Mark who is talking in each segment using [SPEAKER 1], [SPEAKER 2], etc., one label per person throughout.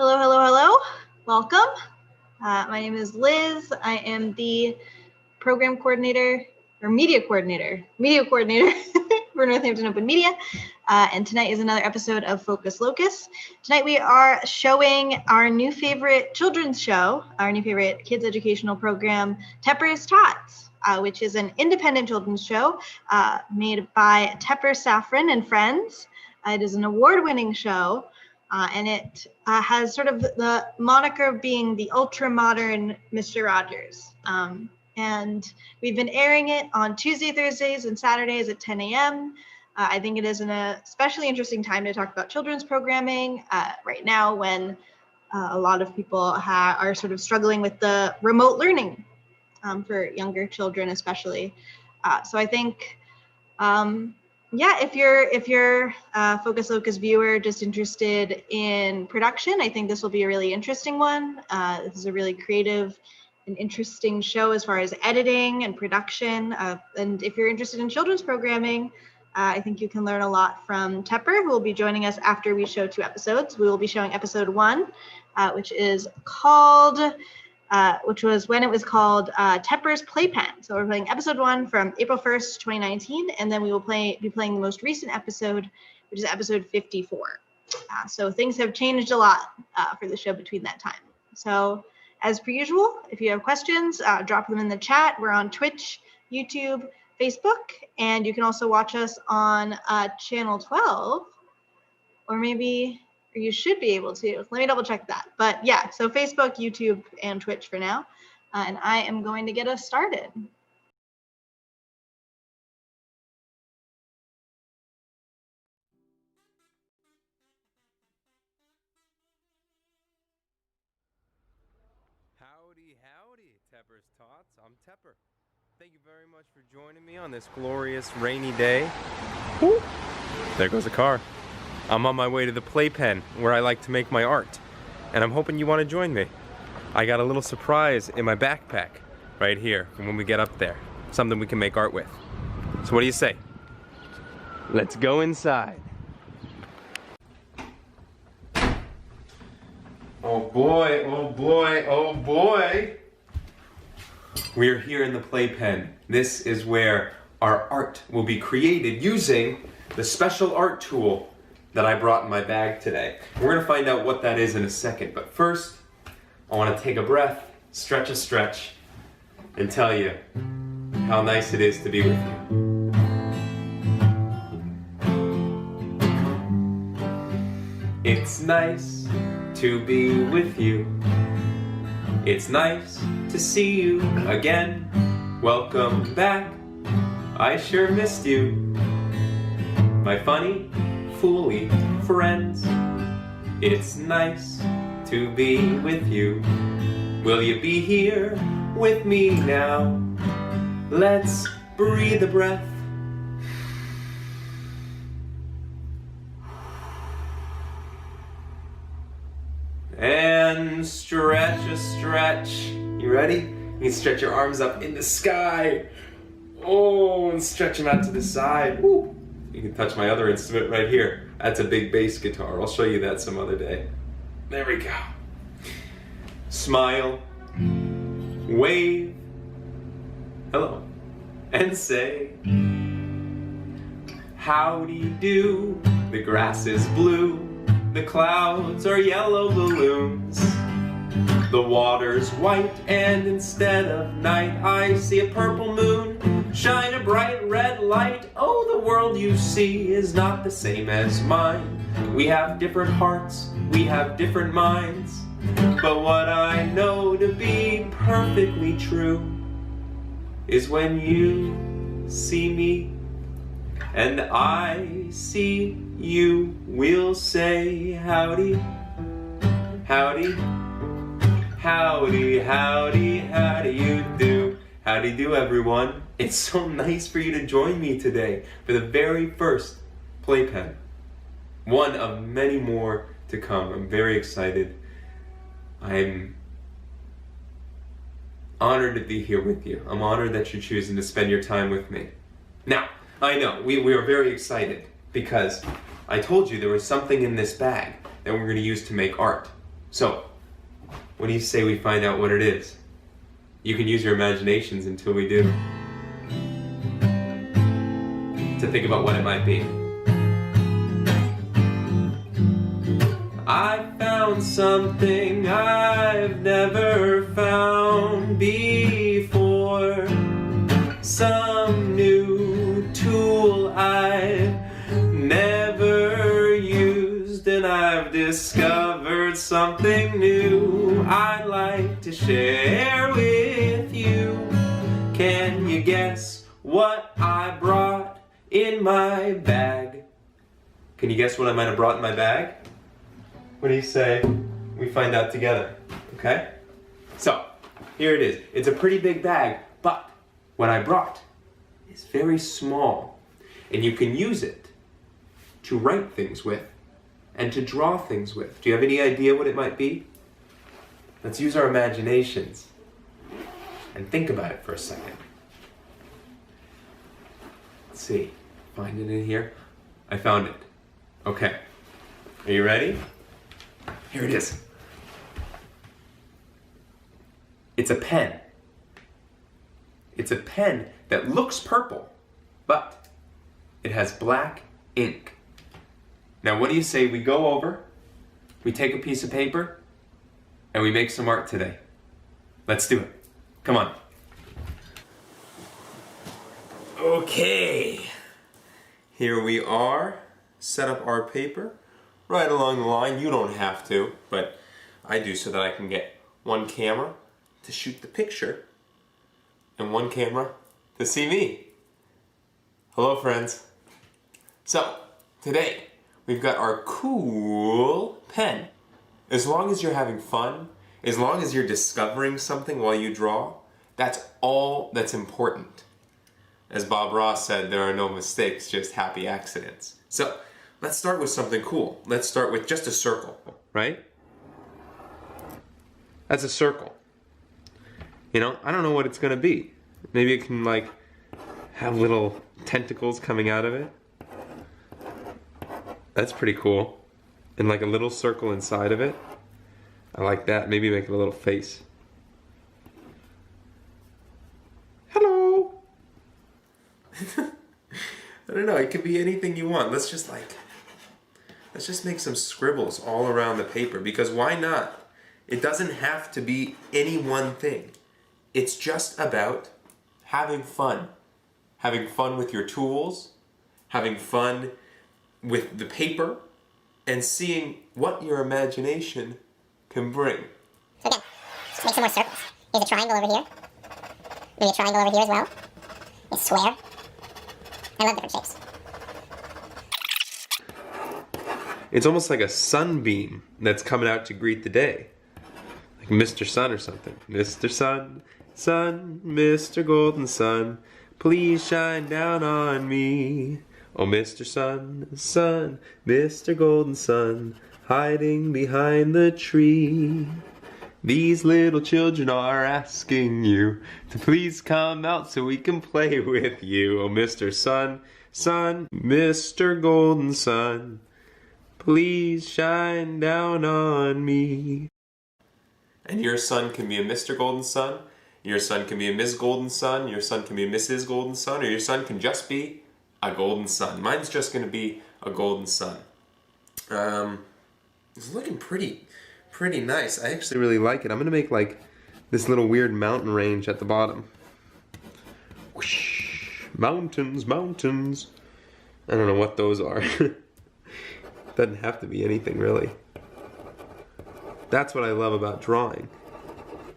[SPEAKER 1] Hello, hello, hello. Welcome. My name is Liz. I am the program coordinator or media coordinator for Northampton Open Media. And tonight is another episode of Focus Locus. Tonight we are showing our new favorite children's show, our new favorite kids educational program, Tepper's Tots, which is an independent children's show made by Tepper, Saffron, and Friends. It is an award-winning show. And it has sort of the moniker of being the ultra-modern Mr. Rogers. And we've been airing it on Tuesday, Thursdays, and Saturdays at 10 a.m. I think it is an especially interesting time to talk about children's programming right now when a lot of people are sort of struggling with the remote learning for younger children especially. So I think if you're a Focus Locus viewer just interested in production, I think this will be a really interesting one. This is a really creative and interesting show as far as editing and production. And if you're interested in children's programming, I think you can learn a lot from Tepper, who will be joining us after we show 2 episodes. We will be showing episode 1, which was when it was called Tepper's Playpen. So we're playing episode 1 from April 1st, 2019, and then we will be playing the most recent episode, which is episode 54. So things have changed a lot for the show between that time. So as per usual, if you have questions, drop them in the chat. We're on Twitch, YouTube, Facebook, and you can also watch us on channel 12, or maybe you should be able to. Let me double check that. But yeah, so Facebook, YouTube, and Twitch for now. And I am going to get us started.
[SPEAKER 2] Howdy, howdy, Tepper's Tots. I'm Tepper. Thank you very much for joining me on this glorious rainy day. Woo. There goes a car. I'm on my way to the playpen where I like to make my art, and I'm hoping you want to join me. I got a little surprise in my backpack right here from when we get up there. Something we can make art with. So what do you say? Let's go inside. Oh boy, oh boy, oh boy. We're here in the playpen. This is where our art will be created using the special art tool that I brought in my bag today. We're gonna find out what that is in a second, but first, I wanna take a breath, stretch a stretch, and tell you how nice it is to be with you. It's nice to be with you. It's nice to see you again. Welcome back, I sure missed you. My funny, fooly friends, it's nice to be with you. Will you be here with me now? Let's breathe a breath. And stretch a stretch. You ready? You can stretch your arms up in the sky. Oh, and stretch them out to the side. Woo. You can touch my other instrument right here. That's a big bass guitar. I'll show you that some other day. There we go. Smile, wave, hello, and say, howdy do. The grass is blue, the clouds are yellow balloons. The water's white, and instead of night, I see a purple moon. Shine a bright red light. Oh, the world you see is not the same as mine. We have different hearts, we have different minds. But what I know to be perfectly true is when you see me and I see you, we'll say howdy, howdy, howdy, howdy, how do you do? Howdy do, everyone. It's so nice for you to join me today for the very first playpen. One of many more to come. I'm very excited. I'm honored to be here with you. I'm honored that you're choosing to spend your time with me. Now, I know, we are very excited because I told you there was something in this bag that we're going to use to make art. So, what do you say we find out what it is? You can use your imaginations until we do to think about what it might be. I found something I've never found before. Some new tool I've never used, and I've discovered something new I'd like to share with you. Can you guess what I brought in my bag? Can you guess what I might have brought in my bag? What do you say we find out together, okay? So, here it is. It's a pretty big bag, but what I brought is very small, and you can use it to write things with and to draw things with. Do you have any idea what it might be? Let's use our imaginations and think about it for a second. Let's see. Find it in here. I found it. Okay. Are you ready? Here it is. It's a pen. It's a pen that looks purple, but it has black ink. Now, what do you say we go over, we take a piece of paper, and we make some art today? Let's do it. Come on. Okay. Here we are. Set up our paper right along the line. You don't have to, but I do so that I can get one camera to shoot the picture and one camera to see me. Hello, friends. So, today we've got our cool pen. As long as you're having fun, as long as you're discovering something while you draw, that's all that's important. As Bob Ross said, there are no mistakes, just happy accidents. So, let's start with something cool. Let's start with just a circle, right? That's a circle. You know, I don't know what it's gonna be. Maybe it can like have little tentacles coming out of it. That's pretty cool. And like a little circle inside of it. I like that. Maybe make it a little face. Hello. I don't know, it could be anything you want. Let's just make some scribbles all around the paper, because why not? It doesn't have to be any one thing. It's just about having fun. Having fun with your tools, having fun with the paper, and seeing what your imagination can bring.
[SPEAKER 3] So again, just make some more circles. Here's a triangle over here. Maybe a triangle over here as well. A square. I love different shapes.
[SPEAKER 2] It's almost like a sunbeam that's coming out to greet the day. Like Mr. Sun or something. Mr. Sun, Sun, Mr. Golden Sun, please shine down on me. Oh, Mr. Sun, Sun, Mr. Golden Sun, hiding behind the tree. These little children are asking you to please come out so we can play with you. Oh, Mr. Sun, Sun, Mr. Golden Sun, please shine down on me. And your son can be a Mr. Golden Sun, your son can be a Ms. Golden Sun, your son can be a Mrs. Golden Sun, or your son can just be a golden sun. Mine's just going to be a golden sun. It's looking pretty nice. I actually really like it. I'm going to make like this little weird mountain range at the bottom. Whoosh. Mountains, mountains. I don't know what those are. Doesn't have to be anything really. That's what I love about drawing.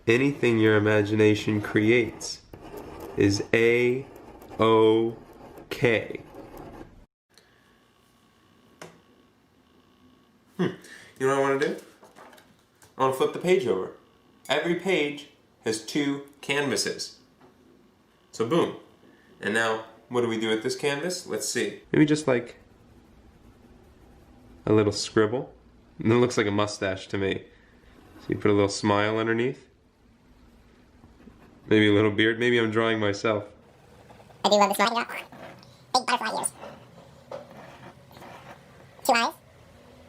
[SPEAKER 2] Anything your imagination creates is A-OK. You know what I want to do? I want to flip the page over. Every page has 2 canvases. So boom. And now, what do we do with this canvas? Let's see. Maybe just like a little scribble. And it looks like a mustache to me. So you put a little smile underneath. Maybe a little beard. Maybe I'm drawing myself.
[SPEAKER 3] I do love the smile. Big butterfly ears. 2 eyes.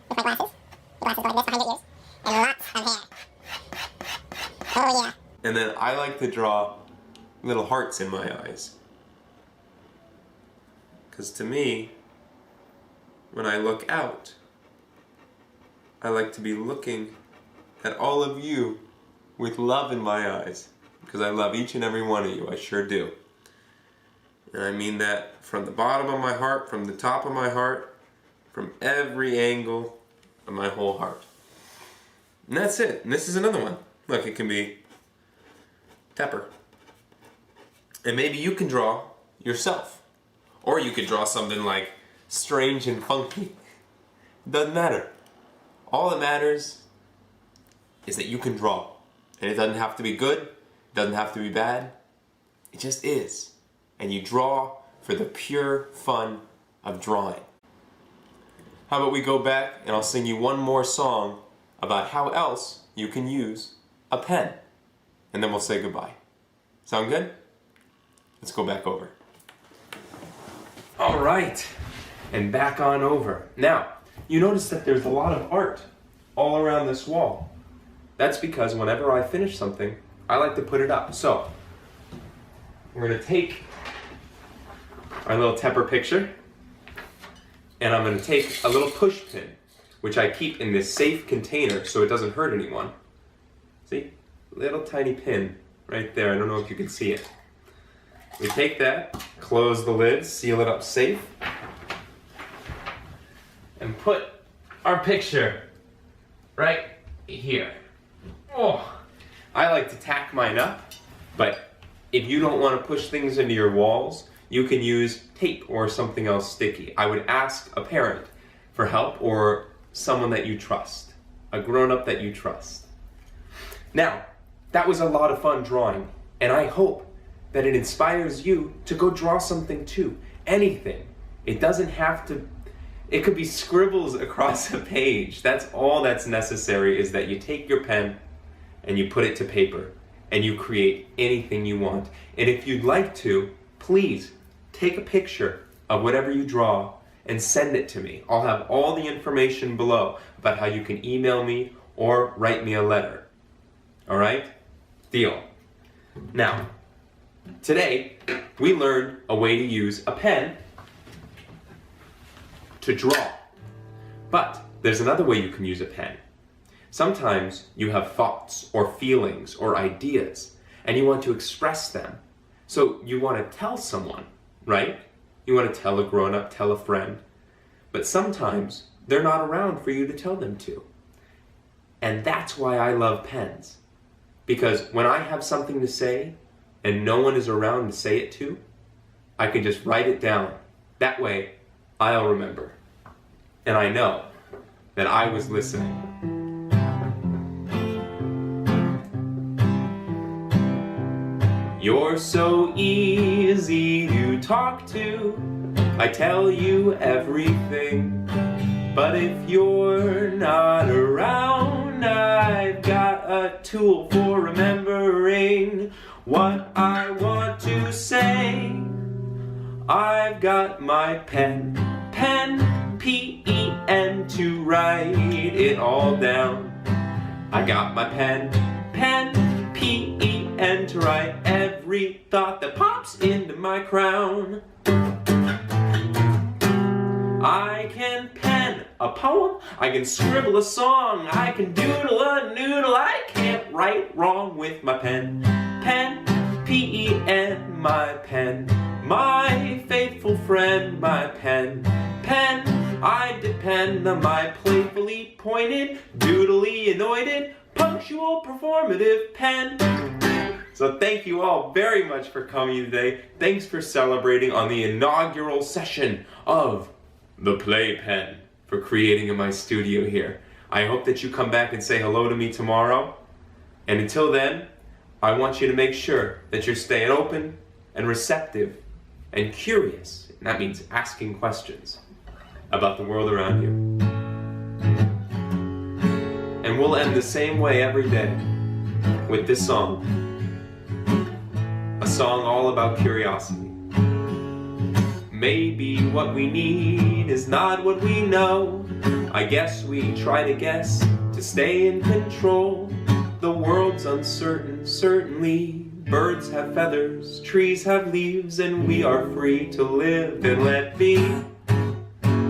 [SPEAKER 3] With my glasses. The glasses go like this behind your ears. And lots of
[SPEAKER 2] I like to draw little hearts in my eyes. Because to me, when I look out, I like to be looking at all of you with love in my eyes. Because I love each and every one of you, I sure do. And I mean that from the bottom of my heart, from the top of my heart, from every angle of my whole heart. And that's it. And this is another one. Look, it can be Tepper. And maybe you can draw yourself. Or you could draw something like strange and funky. Doesn't matter. All that matters is that you can draw. And it doesn't have to be good. It doesn't have to be bad. It just is. And you draw for the pure fun of drawing. How about we go back and I'll sing you one more song about how else you can use a pen. And then we'll say goodbye. Sound good? Let's go back over. All right, and back on over. Now, you notice that there's a lot of art all around this wall. That's because whenever I finish something, I like to put it up. So, we're gonna take our little Tepper picture, and I'm gonna take a little push pin, which I keep in this safe container so it doesn't hurt anyone. See? Little tiny pin right there. I don't know if you can see it. We take that, close the lid, seal it up safe, and put our picture right here. Oh, I like to tack mine up, but if you don't want to push things into your walls, you can use tape or something else sticky. I would ask a parent for help or someone that you trust, a grown-up that you trust. Now, that was a lot of fun drawing, and I hope that it inspires you to go draw something too. Anything. It doesn't have to, it could be scribbles across a page. That's all that's necessary, is that you take your pen and you put it to paper and you create anything you want. And if you'd like to, please take a picture of whatever you draw and send it to me. I'll have all the information below about how you can email me or write me a letter. All right? Deal. Now, today, we learned a way to use a pen to draw. But there's another way you can use a pen. Sometimes you have thoughts or feelings or ideas, and you want to express them. So you want to tell someone, right? You want to tell a grown-up, tell a friend. But sometimes they're not around for you to tell them to. And that's why I love pens. Because when I have something to say, and no one is around to say it to, I can just write it down. That way, I'll remember. And I know that I was listening. You're so easy to talk to. I tell you everything. But if you're not around, I've got a tool for remembering what I want to say. I've got my pen, P-E-N, to write it all down. I got my pen, P-E-N, to write every thought that pops into my crown. I can pen a poem, I can scribble a song, I can doodle a noodle, I can't write wrong with my pen. Pen, P-E-N, my pen, my faithful friend, my pen. Pen, I depend on my playfully pointed, doodly anointed, punctual, performative pen. So thank you all very much for coming today. Thanks for celebrating on the inaugural session of the Playpen for creating in my studio here. I hope that you come back and say hello to me tomorrow. And until then, I want you to make sure that you're staying open and receptive and curious. And that means asking questions about the world around you. And we'll end the same way every day with this song. A song all about curiosity. Maybe what we need is not what we know. I guess we try to guess to stay in control. The world's uncertain, certainly. Birds have feathers, trees have leaves, and we are free to live and let be.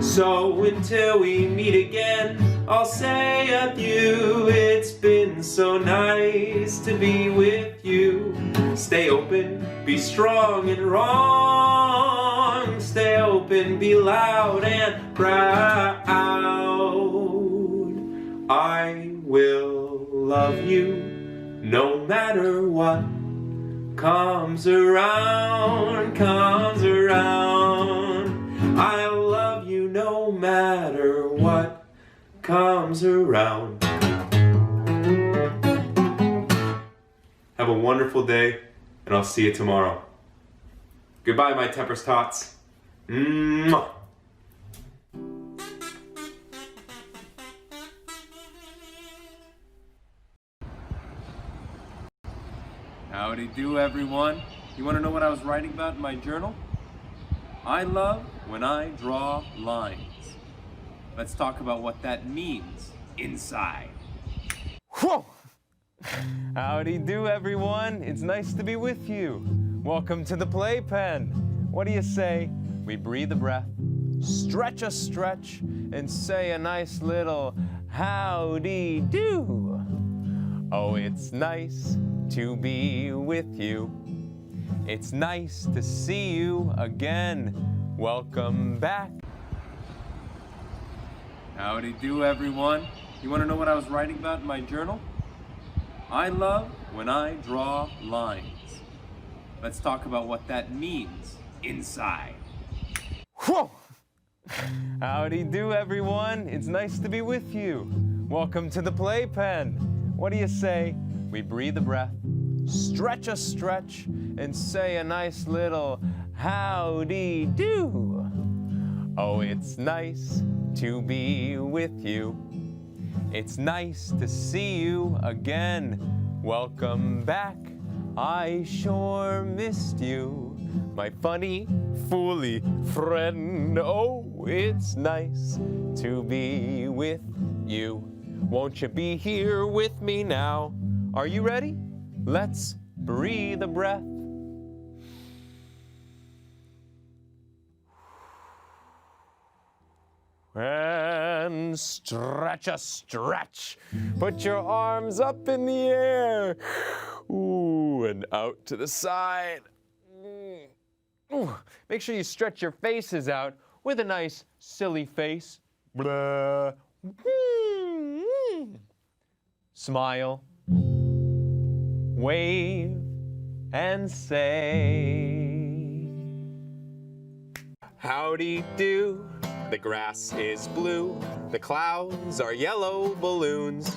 [SPEAKER 2] So until we meet again, I'll say adieu. It's been so nice to be with you. Stay open, be strong and wrong. Stay open, be loud and proud. I will love you no matter what comes around, comes around. I'll love you no matter what comes around. Have a wonderful day, and I'll see you tomorrow. Goodbye, my Tepper's Tots. Mwah. Howdy do, everyone. You want to know what I was writing about in my journal? I love when I draw lines. Let's talk about what that means inside.
[SPEAKER 4] Whoa! Howdy do, everyone. It's nice to be with you. Welcome to the playpen. What do you say? We breathe a breath, stretch a stretch, and say a nice little howdy do. Oh, it's nice to be with you. It's nice to see you again. Welcome back.
[SPEAKER 2] Howdy do, everyone. You want to know what I was writing about in my journal? I love when I draw lines. Let's talk about what that means inside.
[SPEAKER 4] Whoa! Howdy do, everyone. It's nice to be with you. Welcome to the playpen. What do you say? We breathe a breath, stretch a stretch, and say a nice little howdy do. Oh, it's nice to be with you. It's nice to see you again. Welcome back. I sure missed you, my funny, fooly friend. Oh, it's nice to be with you. Won't you be here with me now? Are you ready? Let's breathe a breath. And stretch a stretch. Put your arms up in the air. Ooh, and out to the side. Ooh. Make sure you stretch your faces out with a nice silly face. Blah. Smile. Wave and say, howdy do. The grass is blue, the clouds are yellow balloons.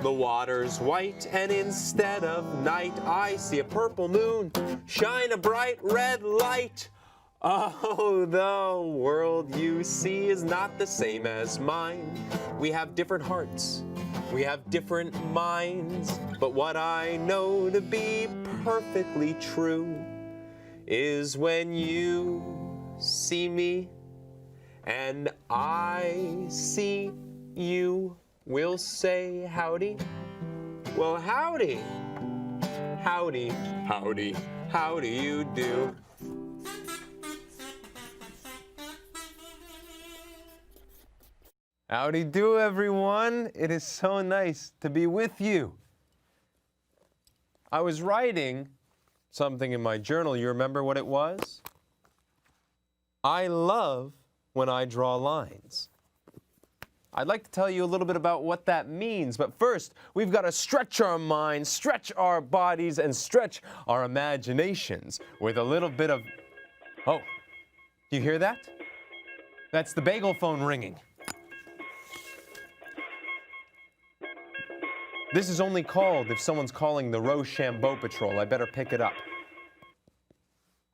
[SPEAKER 4] The water's white, and instead of night, I see a purple moon shine a bright red light. Oh, the world you see is not the same as mine. We have different hearts, we have different minds, but what I know to be perfectly true is when you see me and I see you, we'll say howdy. Well, howdy. Howdy, howdy, how do you do? Howdy do, everyone. It is so nice to be with you. I was writing something in my journal. You remember what it was? I love when I draw lines. I'd like to tell you a little bit about what that means, but first, we've got to stretch our minds, stretch our bodies, and stretch our imaginations with a little bit of... Oh, do you hear that? That's the bagel phone ringing. This is only called if someone's calling the Rochambeau Patrol. I better pick it up.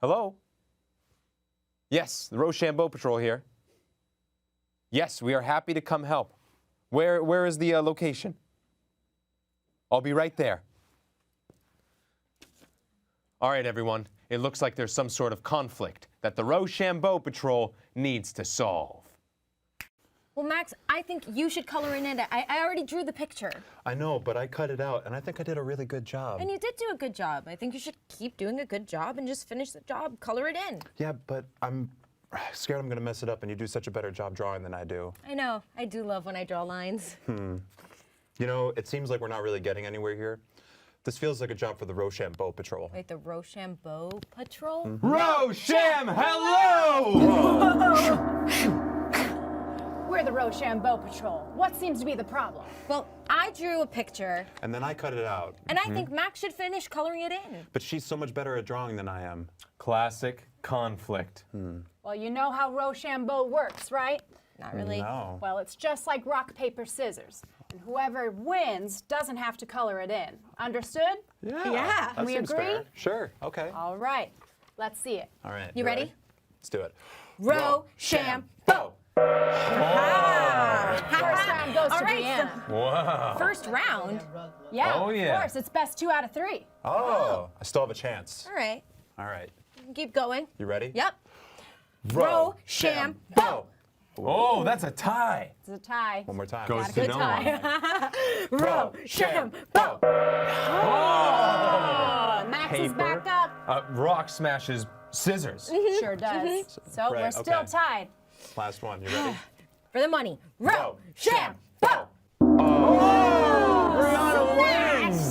[SPEAKER 4] Hello? Yes, the Rochambeau Patrol here. Yes, we are happy to come help. Where is the location? I'll be right there. All right, everyone. It looks like there's some sort of conflict that the Rochambeau Patrol needs to solve.
[SPEAKER 5] Well, Max, I think you should color in it. I already drew the picture.
[SPEAKER 6] I know, but I cut it out, and I think I did a really good job.
[SPEAKER 5] And you did do a good job. I think you should keep doing a good job and just finish the job, color it in.
[SPEAKER 6] Yeah, but I'm scared I'm gonna mess it up, and you do such a better job drawing than I do.
[SPEAKER 5] I know. I do love when I draw lines.
[SPEAKER 6] You know, it seems like we're not really getting anywhere here. This feels like a job for the Rochambeau Patrol.
[SPEAKER 5] Wait, the Rochambeau Patrol?
[SPEAKER 4] Rocham, hello!
[SPEAKER 7] We're the Rochambeau Patrol. What seems to be the problem?
[SPEAKER 5] Well, I drew a picture,
[SPEAKER 6] And then I cut it out.
[SPEAKER 5] and I think Max should finish coloring it in.
[SPEAKER 6] But she's so much better at drawing than I am.
[SPEAKER 2] Classic conflict.
[SPEAKER 7] Well, you know how Rochambeau works, right?
[SPEAKER 5] Not really.
[SPEAKER 6] No.
[SPEAKER 7] Well, it's just like rock, paper, scissors. And whoever wins doesn't have to color it in. Understood?
[SPEAKER 5] Yeah.
[SPEAKER 6] That
[SPEAKER 7] we
[SPEAKER 6] seems
[SPEAKER 7] agree?
[SPEAKER 6] fair. Sure, okay.
[SPEAKER 7] All right. Let's see it.
[SPEAKER 6] All right.
[SPEAKER 5] You ready?
[SPEAKER 6] Let's do it.
[SPEAKER 5] Rochambeau.
[SPEAKER 7] First round goes
[SPEAKER 5] All
[SPEAKER 7] to
[SPEAKER 5] right,
[SPEAKER 7] Brianna.
[SPEAKER 2] Wow.
[SPEAKER 5] First round.
[SPEAKER 7] Yeah,
[SPEAKER 2] Oh, yeah.
[SPEAKER 7] of course. It's best 2 out of 3.
[SPEAKER 6] Oh, I still have a chance.
[SPEAKER 5] All right.
[SPEAKER 6] All right.
[SPEAKER 5] Keep going.
[SPEAKER 6] You ready?
[SPEAKER 5] Yep.
[SPEAKER 6] Rochambeau.
[SPEAKER 2] Oh, that's a tie.
[SPEAKER 7] It's a tie.
[SPEAKER 6] One more time.
[SPEAKER 2] Goes
[SPEAKER 7] a
[SPEAKER 2] to
[SPEAKER 7] good
[SPEAKER 2] no
[SPEAKER 7] tie.
[SPEAKER 2] one.
[SPEAKER 6] Rochambeau.
[SPEAKER 7] Max is back up.
[SPEAKER 2] Rock smashes scissors.
[SPEAKER 7] Sure does. So
[SPEAKER 6] Right,
[SPEAKER 7] we're still
[SPEAKER 6] okay.
[SPEAKER 7] tied.
[SPEAKER 6] Last one. You ready?
[SPEAKER 5] For the money.
[SPEAKER 6] Rochambeau.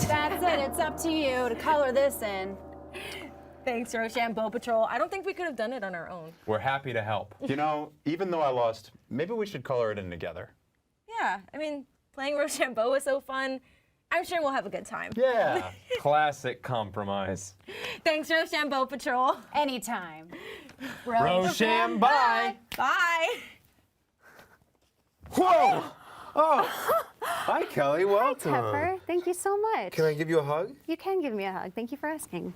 [SPEAKER 7] That's it. It's up to you to color this in.
[SPEAKER 5] Thanks, Rochambeau Patrol. I don't think we could have done it on our own.
[SPEAKER 2] We're happy to help.
[SPEAKER 6] You know, even though I lost, maybe we should color it in together.
[SPEAKER 5] Yeah, I mean, playing Rochambeau was so fun. I'm sure we'll have a good time.
[SPEAKER 6] Yeah.
[SPEAKER 2] Classic compromise.
[SPEAKER 5] Thanks, Rochambeau Patrol.
[SPEAKER 7] Anytime.
[SPEAKER 2] Rocham, bye.
[SPEAKER 5] Bye.
[SPEAKER 4] Whoa! Oh, hi, Kelly. Welcome.
[SPEAKER 8] Tepper, thank you so much.
[SPEAKER 4] Can I give you a hug?
[SPEAKER 8] You can give me a hug. Thank you for asking.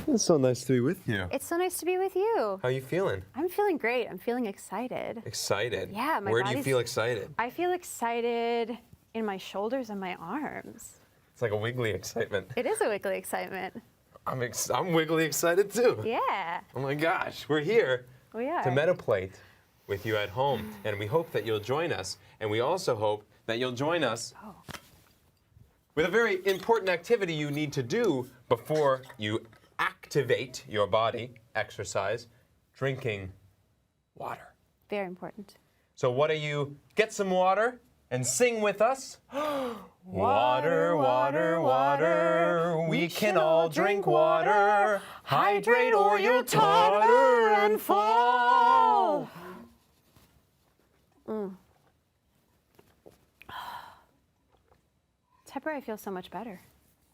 [SPEAKER 4] It's so nice to be with you.
[SPEAKER 8] It's so nice to be with you.
[SPEAKER 4] How you feeling?
[SPEAKER 8] I'm feeling great. I'm feeling excited.
[SPEAKER 4] Excited.
[SPEAKER 8] Yeah, my
[SPEAKER 4] Where do you
[SPEAKER 8] body's-
[SPEAKER 4] feel excited?
[SPEAKER 8] I feel excited in my shoulders and my arms.
[SPEAKER 4] It's like a wiggly excitement.
[SPEAKER 8] It is a wiggly excitement.
[SPEAKER 4] I'm wiggly excited too.
[SPEAKER 8] Yeah,
[SPEAKER 4] Oh my gosh, we're here
[SPEAKER 8] we are.
[SPEAKER 4] to Metaplate with you at home, and we hope that you'll join us. And we also hope that you'll join us with a very important activity you need to do before you activate your body, exercise, drinking water.
[SPEAKER 8] Very important.
[SPEAKER 4] So what do you get some water and sing with us? Water, water, water, we can all drink water. Hydrate or you'll totter and fall.
[SPEAKER 8] Tepper, I feel so much better.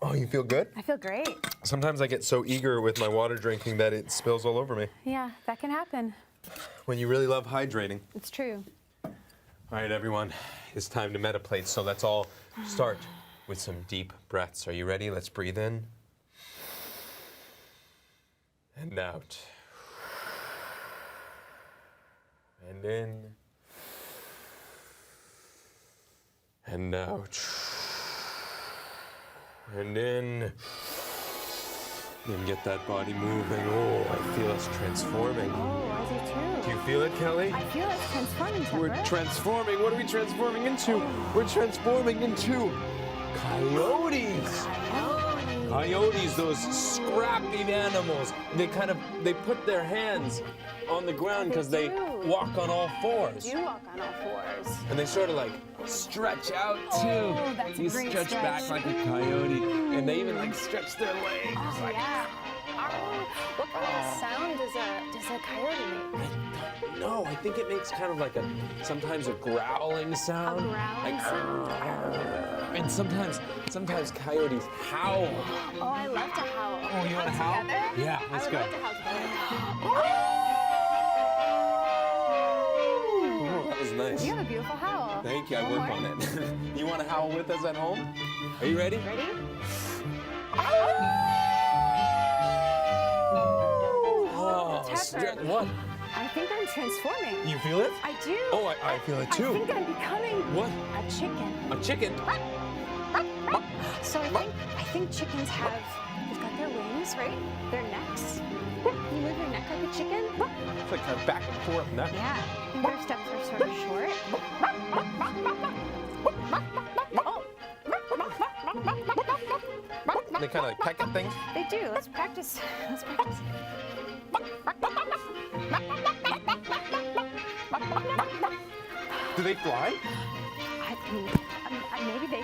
[SPEAKER 4] Oh, you feel good?
[SPEAKER 8] I feel great.
[SPEAKER 4] Sometimes I get so eager with my water drinking that it spills all over me.
[SPEAKER 8] Yeah, that can happen.
[SPEAKER 4] When you really love hydrating.
[SPEAKER 8] It's true.
[SPEAKER 4] All right, everyone, it's time to Metaplate, so let's all start with some deep breaths. Are you ready? Let's breathe in and out. And in and out. And in. And get that body moving. Oh, I feel us transforming.
[SPEAKER 8] Oh, I do too.
[SPEAKER 4] Do you feel it, Kelly?
[SPEAKER 8] I feel it's transforming,
[SPEAKER 4] We're
[SPEAKER 8] Tepper.
[SPEAKER 4] transforming. What are we transforming into? We're transforming into coyotes. Coyotes, those scrappy animals. They put their hands on the ground because they
[SPEAKER 8] do.
[SPEAKER 4] walk on all fours.
[SPEAKER 8] You walk on all fours.
[SPEAKER 4] And they sort of like stretch out too.
[SPEAKER 8] Oh, that's a
[SPEAKER 4] you
[SPEAKER 8] great
[SPEAKER 4] stretch back
[SPEAKER 8] stretch.
[SPEAKER 4] like a coyote. And they even like stretch their legs.
[SPEAKER 8] Oh,
[SPEAKER 4] like,
[SPEAKER 8] yeah. What kind of sound does a coyote make?
[SPEAKER 4] No, I think it makes kind of like sometimes a growling sound.
[SPEAKER 8] A growling
[SPEAKER 4] like,
[SPEAKER 8] sound?
[SPEAKER 4] And sometimes coyotes howl.
[SPEAKER 8] Oh, I love to howl.
[SPEAKER 4] Oh, you want to howl?
[SPEAKER 8] Together?
[SPEAKER 4] Yeah, let's
[SPEAKER 8] I would
[SPEAKER 4] go.
[SPEAKER 8] love to howl together.
[SPEAKER 4] Oh, that was nice.
[SPEAKER 8] You have a beautiful howl.
[SPEAKER 4] Thank you, I
[SPEAKER 8] One
[SPEAKER 4] work
[SPEAKER 8] more.
[SPEAKER 4] on it. You want to howl with us at home? Are you ready?
[SPEAKER 8] Ready?
[SPEAKER 4] Oh,
[SPEAKER 8] Tepper.
[SPEAKER 4] what?
[SPEAKER 8] I think I'm transforming.
[SPEAKER 4] You feel it?
[SPEAKER 8] I do.
[SPEAKER 4] Oh, I feel it too.
[SPEAKER 8] I think I'm becoming
[SPEAKER 4] What?
[SPEAKER 8] a chicken.
[SPEAKER 4] A chicken?
[SPEAKER 8] So I think chickens they've got their wings, right? Their necks. You move your neck like a chicken?
[SPEAKER 4] It's like kind of back and forth neck.
[SPEAKER 8] Yeah. Your steps are sort of short.
[SPEAKER 4] They kind of like peck at things.
[SPEAKER 8] They do. Let's practice. Let's practice.
[SPEAKER 4] Do they fly?
[SPEAKER 8] Maybe they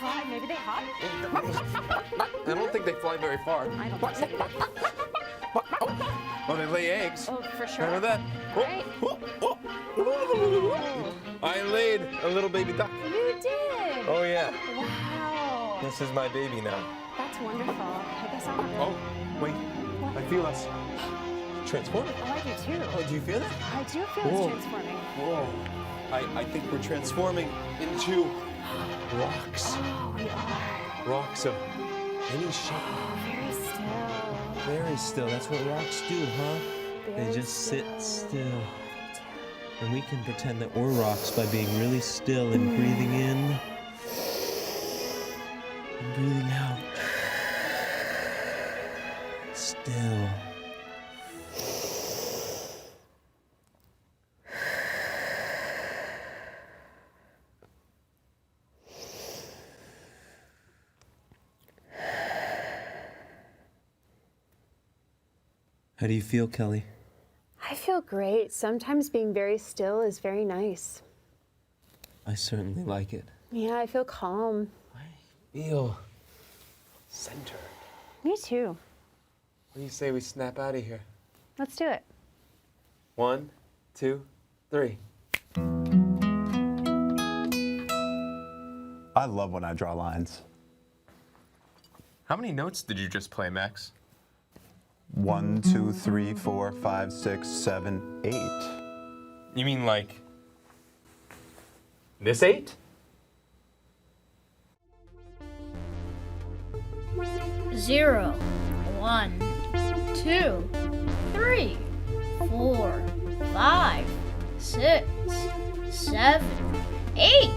[SPEAKER 8] fly. Maybe they hop.
[SPEAKER 4] I don't think they fly very far.
[SPEAKER 8] I don't think so either.
[SPEAKER 4] Oh, they lay eggs.
[SPEAKER 8] Oh, for sure.
[SPEAKER 4] Remember that?
[SPEAKER 8] Right.
[SPEAKER 4] I laid a little baby duck.
[SPEAKER 8] You did.
[SPEAKER 4] Oh yeah.
[SPEAKER 8] Wow.
[SPEAKER 4] This is my baby now.
[SPEAKER 8] That's wonderful. I guess I'm
[SPEAKER 4] Oh, wait. I feel us transforming.
[SPEAKER 8] Oh, I do too.
[SPEAKER 4] Oh, do you feel that?
[SPEAKER 8] I do feel
[SPEAKER 4] Whoa.
[SPEAKER 8] it's transforming.
[SPEAKER 4] Whoa. I think we're transforming into rocks.
[SPEAKER 8] Oh, we are.
[SPEAKER 4] Rocks of any shape.
[SPEAKER 8] Very still.
[SPEAKER 2] Very still. That's what rocks do, huh? They just sit still. And we can pretend that we're rocks by being really still and breathing in and breathing out. Still. How do you feel, Kelly?
[SPEAKER 8] I feel great. Sometimes being very still is very nice.
[SPEAKER 2] I certainly like it.
[SPEAKER 8] Yeah, I feel calm.
[SPEAKER 4] Feel centered.
[SPEAKER 8] Me too.
[SPEAKER 4] What do you say we snap out of here?
[SPEAKER 8] Let's do it.
[SPEAKER 4] 1, 2, 3.
[SPEAKER 6] I love when I draw lines.
[SPEAKER 4] How many notes did you just play, Max?
[SPEAKER 6] 1, 2, 3, 4, 5, 6, 7, 8.
[SPEAKER 4] You mean like this 8?
[SPEAKER 9] Zero, 1, 2, 3, 4, 5, 6, 7, 8.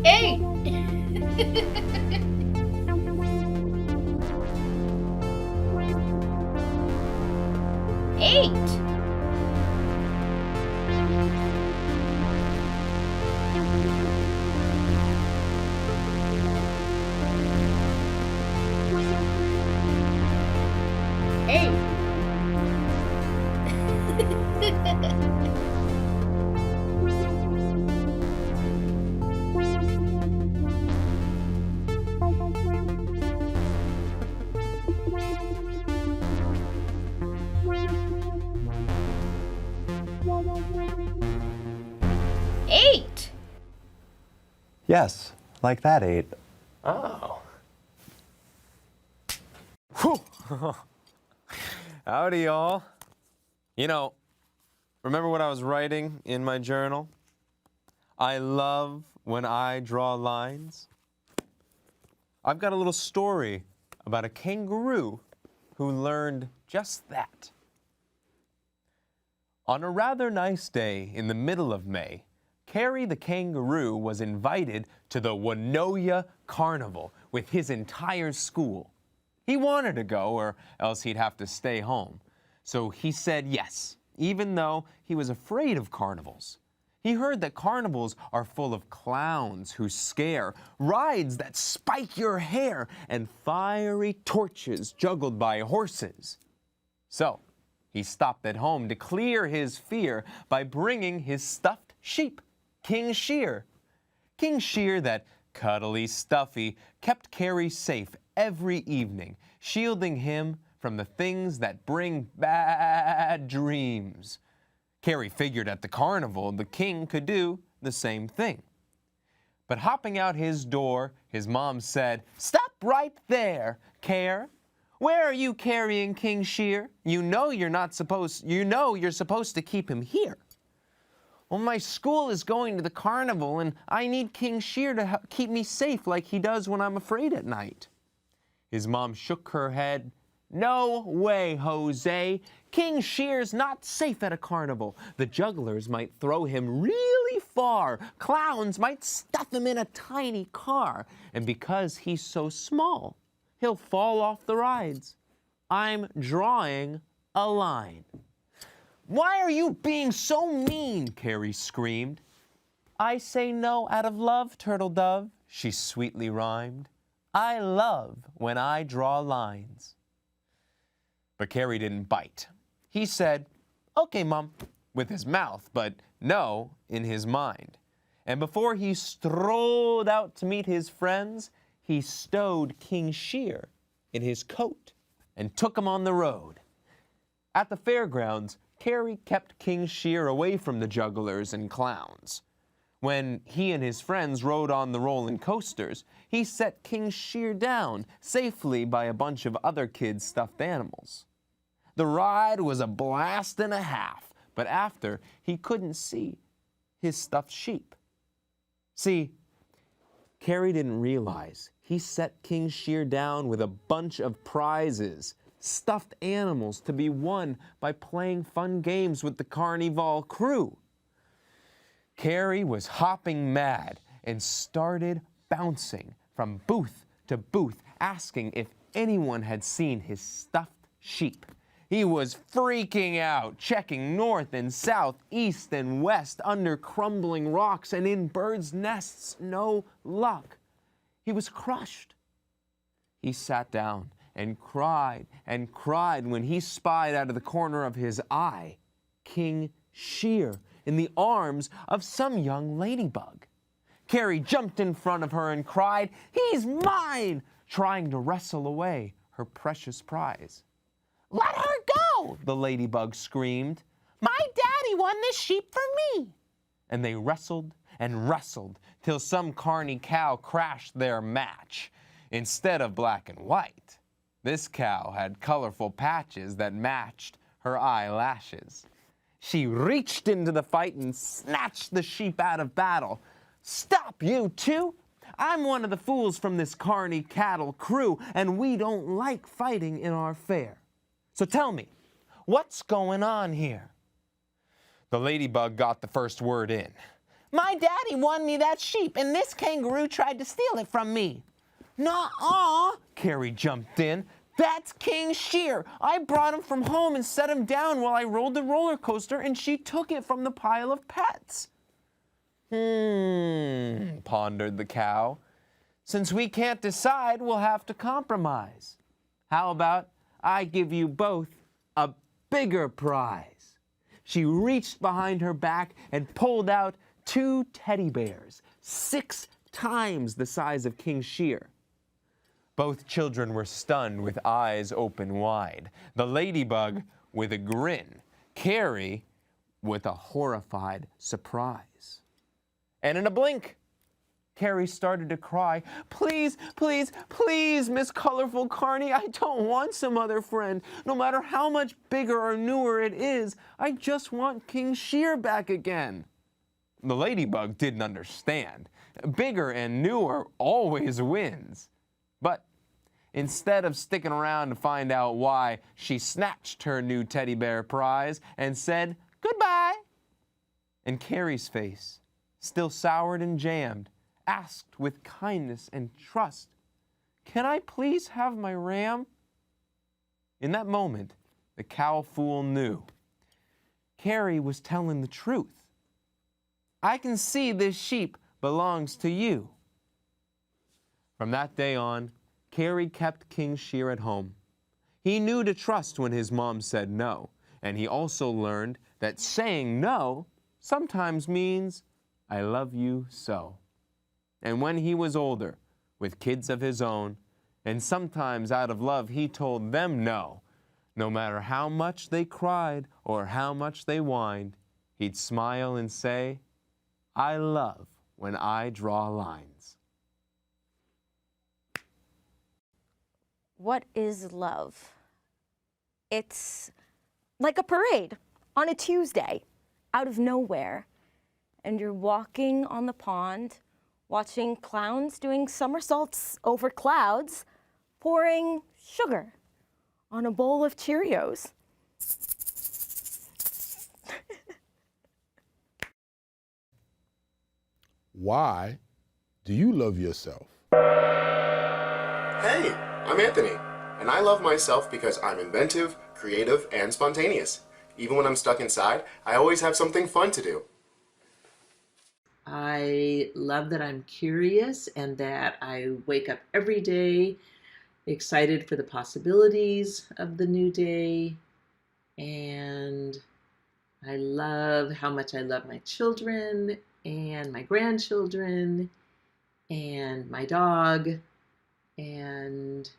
[SPEAKER 9] 8. 8. 8. 8.
[SPEAKER 6] Yes, like that 8.
[SPEAKER 4] Oh. Whew. Howdy, y'all. You know, remember what I was writing in my journal? I love when I draw lines. I've got a little story about a kangaroo who learned just that. On a rather nice day in the middle of May, Carrie the kangaroo was invited to the Wanoya Carnival with his entire school. He wanted to go, or else he'd have to stay home. So he said yes, even though he was afraid of carnivals. He heard that carnivals are full of clowns who scare, rides that spike your hair, and fiery torches juggled by horses. So he stopped at home to clear his fear by bringing his stuffed sheep, King Shear. King Shear, that cuddly stuffy, kept Carrie safe every evening, shielding him from the things that bring bad dreams. Carrie figured at the carnival the king could do the same thing. But hopping out his door, his mom said, "Stop right there, Care. Where are you carrying King Shear? You know you're supposed to keep him here." "Well, my school is going to the carnival and I need King Shear to keep me safe like he does when I'm afraid at night." His mom shook her head. "No way, Jose. King Shear's not safe at a carnival. The jugglers might throw him really far. Clowns might stuff him in a tiny car. And because he's so small, he'll fall off the rides. I'm drawing a line. Why are you being so mean? Carrie screamed. I say no out of love, turtle dove, she sweetly rhymed. I love when I draw lines. But Carrie didn't bite. He said, okay, Mom, with his mouth, but no in his mind. And before he strolled out to meet his friends, he stowed King Shear in his coat and took him on the road. At the fairgrounds, Carrie kept King Shear away from the jugglers and clowns. When he and his friends rode on the rolling coasters, he set King Shear down safely by a bunch of other kids' stuffed animals. The ride was a blast and a half, but after, he couldn't see his stuffed sheep. See, Carrie didn't realize he set King Shear down with a bunch of prizes, stuffed animals to be won by playing fun games with the Carnival crew. Carrie was hopping mad and started bouncing from booth to booth, asking if anyone had seen his stuffed sheep. He was freaking out, checking north and south, east and west, under crumbling rocks and in birds' nests. No luck. He was crushed. He sat down and cried when he spied out of the corner of his eye King Shear in the arms of some young ladybug. Carrie jumped in front of her and cried, "He's mine!" trying to wrestle away her precious prize. "Let her go!" the ladybug screamed. "My daddy won this sheep for me!" And they wrestled and wrestled till some carny cow crashed their match. Instead of black and white, this cow had colorful patches that matched her eyelashes. She reached into the fight and snatched the sheep out of battle. "Stop, you two! I'm one of the fools from this carny cattle crew, and we don't like fighting in our fair. So tell me, what's going on here?" The ladybug got the first word in. "My daddy won me that sheep, and this kangaroo tried to steal it from me." "Nuh-uh," Carrie jumped in. "That's King Shear. I brought him from home and set him down while I rode the roller coaster, and she took it from the pile of pets." Pondered the cow. "Since we can't decide, we'll have to compromise. How about I give you both a bigger prize?" She reached behind her back and pulled out 2 teddy bears, 6 times the size of King Shear. Both children were stunned with eyes open wide. The ladybug with a grin, Carrie with a horrified surprise. And in a blink, Carrie started to cry, "Please, please, please, Miss Colorful Carney, I don't want some other friend. No matter how much bigger or newer it is, I just want King Shear back again." The ladybug didn't understand. Bigger and newer always wins. But instead of sticking around to find out why, she snatched her new teddy bear prize and said, "Goodbye." And Carrie's face, still soured and jammed, asked with kindness and trust, "Can I please have my ram?" In that moment, the cow fool knew Carrie was telling the truth. "I can see this sheep belongs to you." From that day on, Carrie kept King Shear at home. He knew to trust when his mom said no, and he also learned that saying no sometimes means, "I love you so." And when he was older, with kids of his own, and sometimes out of love he told them no, no matter how much they cried or how much they whined, he'd smile and say, "I love when I draw lines."
[SPEAKER 5] What is love? It's like a parade on a Tuesday out of nowhere. And you're walking on the pond, watching clowns doing somersaults over clouds, pouring sugar on a bowl of Cheerios.
[SPEAKER 10] Why do you love yourself?
[SPEAKER 4] Hey, I'm Anthony.
[SPEAKER 10] And I love myself because I'm inventive, creative, and spontaneous. Even when I'm stuck inside, I always have something fun to do.
[SPEAKER 11] I love that I'm curious and that I wake up every day excited for the possibilities of the new day. And I love how much I love my children and my grandchildren and my dog and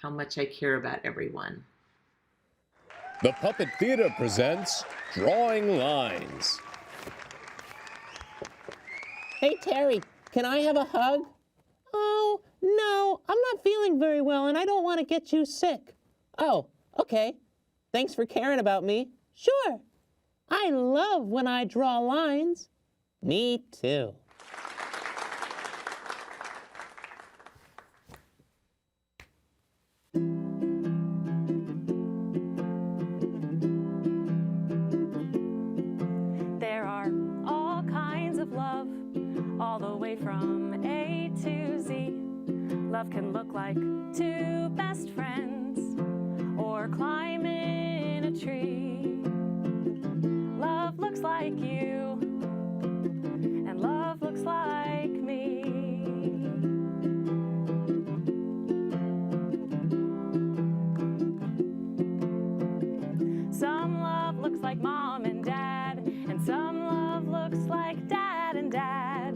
[SPEAKER 11] how much I care about everyone.
[SPEAKER 12] The Puppet Theater presents Drawing Lines.
[SPEAKER 13] Hey, Terry, can I have a hug? Oh, no, I'm not feeling very well and I don't want to get you sick. Oh, okay. Thanks for caring about me. Sure. I love when I draw lines. Me too.
[SPEAKER 5] There are all kinds of love, all the way from A to Z. Love can look like two best friends, or climbing a tree. Love looks like you, and love looks like me. Some love looks like mom and dad, and some love looks like dad and dad.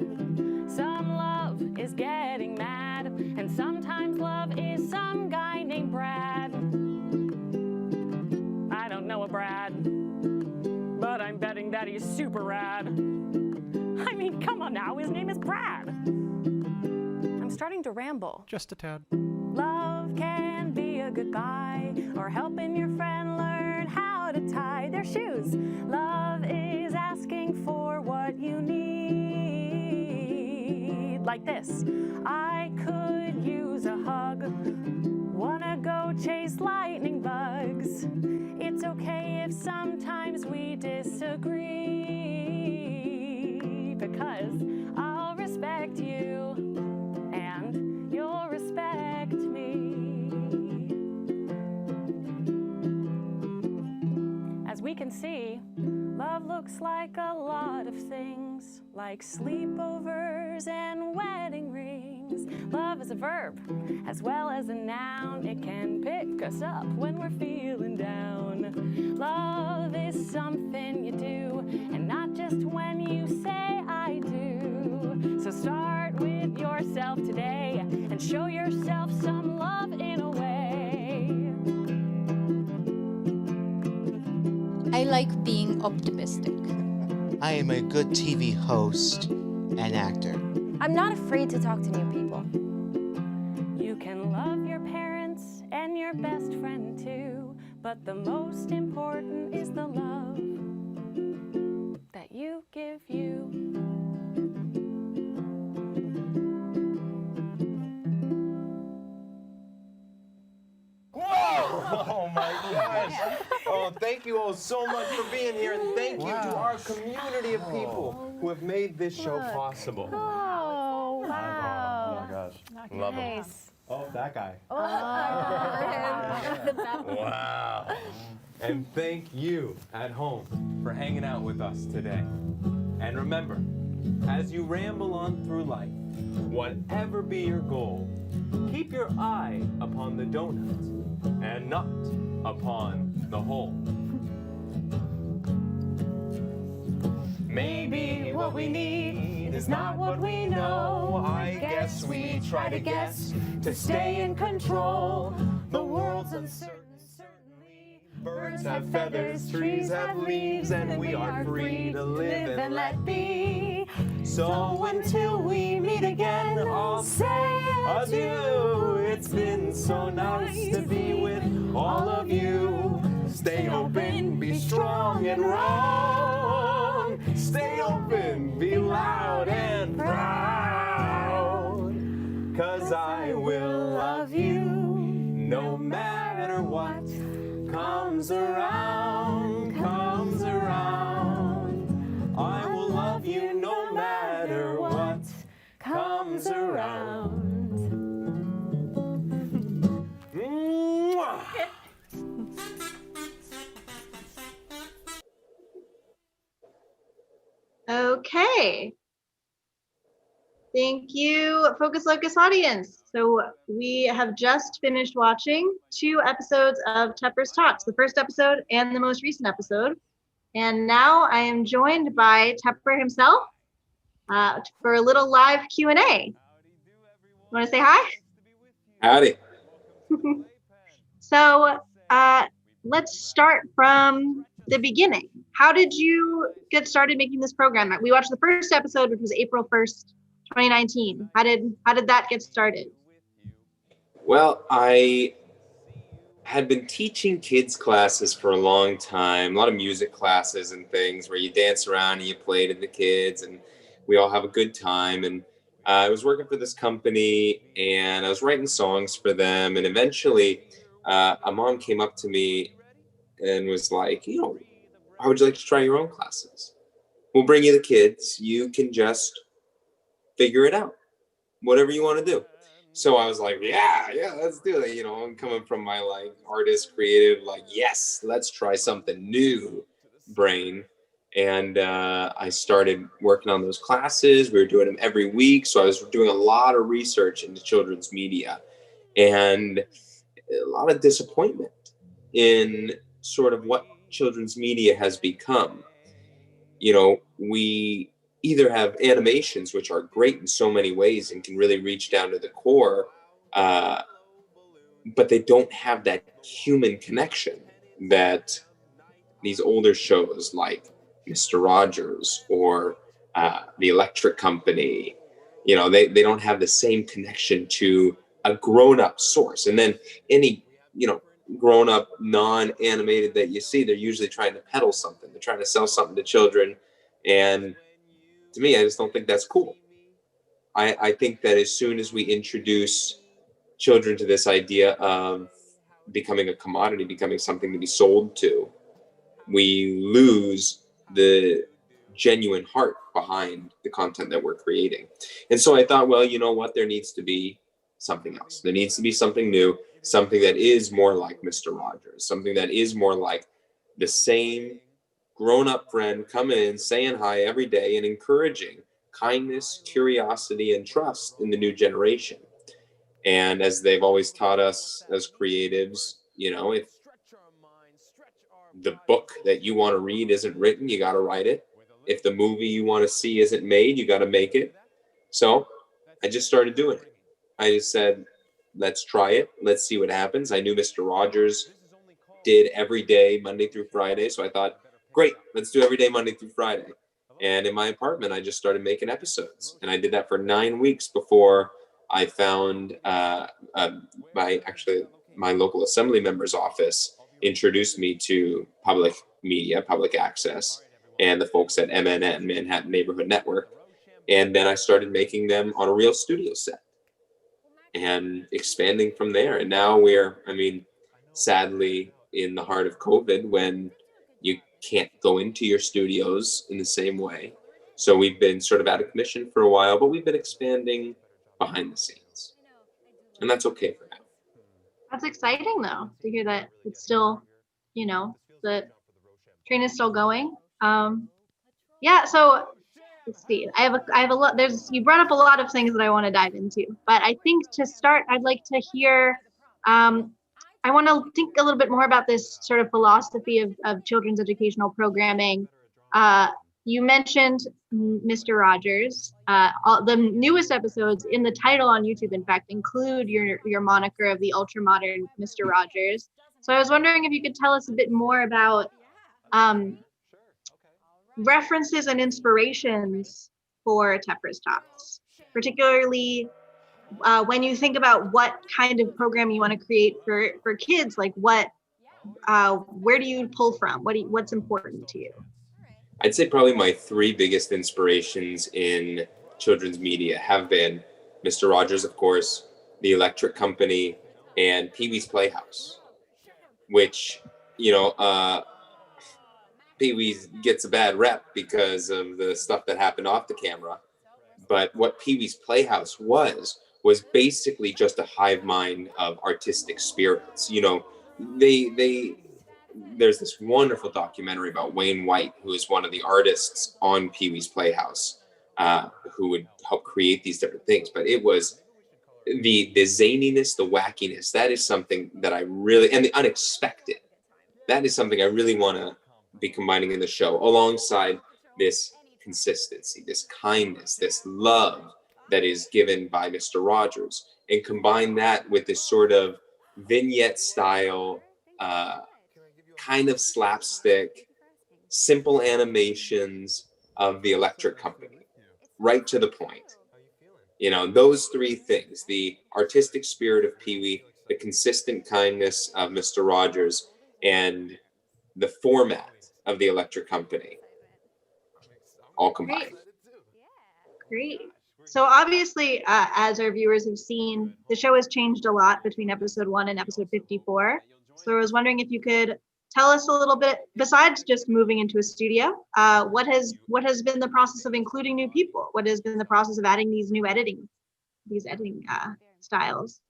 [SPEAKER 5] Some love is getting mad, and sometimes love is some guy named Brad. I don't know a Brad, but I'm betting that he's super rad. I mean, come on now, his name is Brad. I'm starting to ramble.
[SPEAKER 14] Just a tad.
[SPEAKER 5] Love can be a goodbye, or helping your friend learn how to tie their shoes. Love is asking for what you need. Like this, I could use a hug. Wanna go chase lightning bugs. It's okay if sometimes we disagree, because I'll respect you and you'll respect me. As we can see, love looks like a lot of things, like sleepovers and wedding rings. Love is a verb as well as a noun. It can pick us up when we're feeling down. Love is something you do, and not just when you say I do. So start with yourself today and show yourself some love in a way.
[SPEAKER 15] I like being optimistic.
[SPEAKER 16] I am a good TV host and actor.
[SPEAKER 5] I'm not afraid to talk to new people. You can love your parents and your best friend too, but the most important is the love that you give you.
[SPEAKER 6] Oh my gosh! Oh, thank you all so much for being here, and thank you to our community of people who have made this show possible.
[SPEAKER 7] Oh, wow.
[SPEAKER 6] Oh my gosh.
[SPEAKER 7] Love
[SPEAKER 6] him.
[SPEAKER 7] Nice.
[SPEAKER 6] Oh, that guy.
[SPEAKER 7] Oh.
[SPEAKER 2] Wow. And thank you at home for hanging out with us today. And remember, as you ramble on through life, whatever be your goal, keep your eye upon the donut and not upon the hole. Maybe what we need is not what we know. I guess we try to guess to stay in control. The world's uncertain, certainly. Birds have feathers, trees have leaves, and we are free to live and let be. So until we meet again, I'll say adieu. It's been so nice to be with all of you. Stay open, be strong and wrong. Stay open, be loud and proud. 'Cause I will love you no matter what comes around, comes around. I will love you no matter what comes around.
[SPEAKER 1] Okay. Thank you, Focus Locus audience. So we have just finished watching 2 episodes of Tepper's Tots, the first episode and the most recent episode. And now I am joined by Tepper himself for a little live Q&A. Want to say hi?
[SPEAKER 2] Howdy.
[SPEAKER 1] So let's start from the beginning. How did you get started making this program? We watched the first episode, which was April 1st, 2019. How did that get started?
[SPEAKER 2] Well, I had been teaching kids classes for a long time, a lot of music classes and things where you dance around and you play to the kids and we all have a good time. And I was working for this company and I was writing songs for them. And eventually a mom came up to me and was like, how would you like to try your own classes? We'll bring you the kids. You can just figure it out, whatever you want to do. So I was like, yeah, let's do it. I'm coming from my like artist, creative, like, yes, let's try something new brain. And I started working on those classes. We were doing them every week. So I was doing a lot of research into children's media and a lot of disappointment in sort of what children's media has become. We either have animations, which are great in so many ways and can really reach down to the core, but they don't have that human connection that these older shows like Mr. Rogers or The Electric Company, they don't have the same connection to a grown-up source. And then any, grown-up non-animated that you see, they're usually trying to peddle something. They're trying to sell something to children. And to me, I just don't think that's cool. I think that as soon as we introduce children to this idea of becoming a commodity, becoming something to be sold to, we lose the genuine heart behind the content that we're creating. And so I thought, well, you know what? There needs to be something else. There needs to be something new, something that is more like Mr. Rogers, something that is more like the same grown-up friend coming in, saying hi every day and encouraging kindness, curiosity, and trust in the new generation. And as they've always taught us as creatives, if the book that you want to read isn't written, you got to write it. If the movie you want to see isn't made, you got to make it. So I just started doing it. I just said, let's try it. Let's see what happens. I knew Mr. Rogers did every day, Monday through Friday. So I thought, great, let's do every day, Monday through Friday. And in my apartment, I just started making episodes. And I did that for 9 weeks before I found my local assembly member's office introduced me to public media, public access, and the folks at MNN, Manhattan Neighborhood Network. And then I started making them on a real studio set and expanding from there. And now we're, sadly, in the heart of COVID when you can't go into your studios in the same way. So we've been sort of out of commission for a while, but we've been expanding behind the scenes. And that's okay for now.
[SPEAKER 1] That's exciting though, to hear that it's still, the train is still going. Yeah, so let's see. I have a lot, you brought up a lot of things that I want to dive into, but I think to start, I'd like to hear, I want to think a little bit more about this sort of philosophy of children's educational programming. You mentioned Mr. Rogers. The newest episodes in the title on YouTube, in fact, include your moniker of the ultra-modern Mr. Rogers. So I was wondering if you could tell us a bit more about references and inspirations for Tepper's Tots, particularly when you think about what kind of program you want to create for kids, like where do you pull from? What's important to you?
[SPEAKER 2] I'd say probably my 3 biggest inspirations in children's media have been Mr. Rogers, of course, The Electric Company, and Pee-wee's Playhouse, which, Pee-wee's gets a bad rep because of the stuff that happened off the camera. But what Pee-wee's Playhouse was basically just a hive mind of artistic spirits. They
[SPEAKER 4] there's this wonderful documentary about Wayne White, who is one of the artists on Pee-wee's Playhouse, who would help create these different things. But it was the zaniness, the wackiness, that is something that I really, and the unexpected, that is something I really want to be combining in the show, alongside this consistency, this kindness, this love that is given by Mr. Rogers, and combine that with this sort of vignette style, kind of slapstick, simple animations of the Electric Company, right to the point. You know, those three things, the artistic spirit of Pee-wee, the consistent kindness of Mr. Rogers, and the format of the Electric Company, all combined.
[SPEAKER 1] Great. So obviously, as our viewers have seen, the show has changed a lot between episode 1 and episode 54. So I was wondering if you could tell us a little bit, besides just moving into a studio, what has been the process of including new people? What has been the process of adding these new editing styles?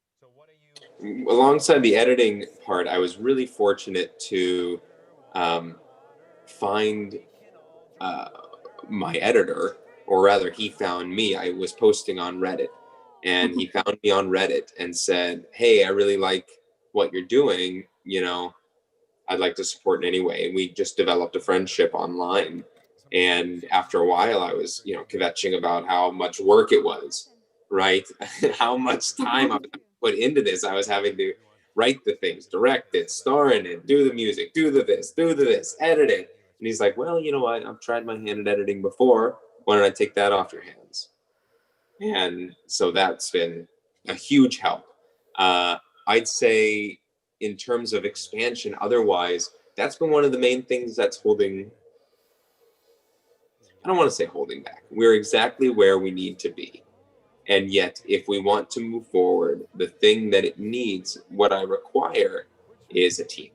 [SPEAKER 4] Alongside the editing part, I was really fortunate to find my editor, or rather he found me. I was posting on Reddit, and he found me on Reddit and said, hey, I really like what you're doing, you know, I'd like to support in any way. And we just developed a friendship online. And after a while, I was, you know, kvetching about how much work it was, right? How much time I was put into this. I was having to write the things, direct it, star in it, do the music, do the this, edit it. And he's like, well, you know what? I've tried my hand at editing before. Why don't I take that off your hands? And so that's been a huge help. I'd say in terms of expansion, otherwise, that's been one of the main things that's holding, I don't want to say holding back. We're exactly where we need to be. And yet, if we want to move forward, the thing that it needs, what I require, is a team.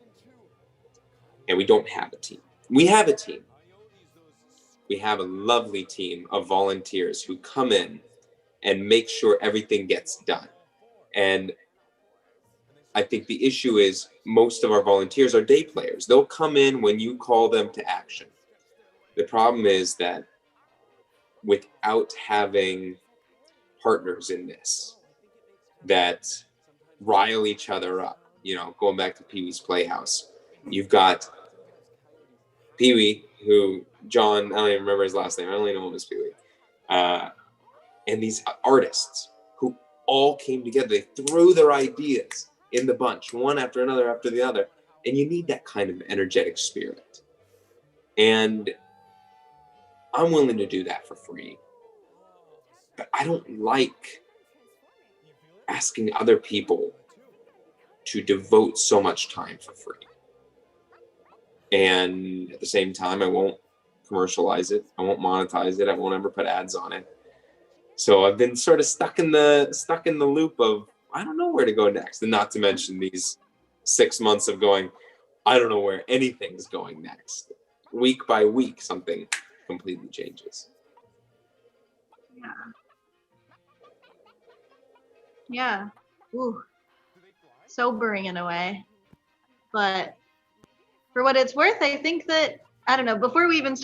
[SPEAKER 4] And we don't have a team. We have a team. We have a lovely team of volunteers who come in and make sure everything gets done. And I think the issue is most of our volunteers are day players. They'll come in when you call them to action. The problem is that without having partners in this that rile each other up, you know, going back to Pee-wee's Playhouse, you've got Pee-wee, who, John, I don't even remember his last name. I only know him as Pee-wee. And these artists who all came together. They threw their ideas in the bunch, one after another after the other. And you need that kind of energetic spirit. And I'm willing to do that for free. But I don't like asking other people to devote so much time for free. And at the same time, I won't commercialize it. I won't monetize it. I won't ever put ads on it. So I've been sort of stuck in the loop of, I don't know where to go next. And not to mention these 6 months of going, I don't know where anything's going next. Week by week, something completely changes.
[SPEAKER 1] Yeah. Ooh. Sobering in a way. But for what it's worth, I think that, I don't know, before we even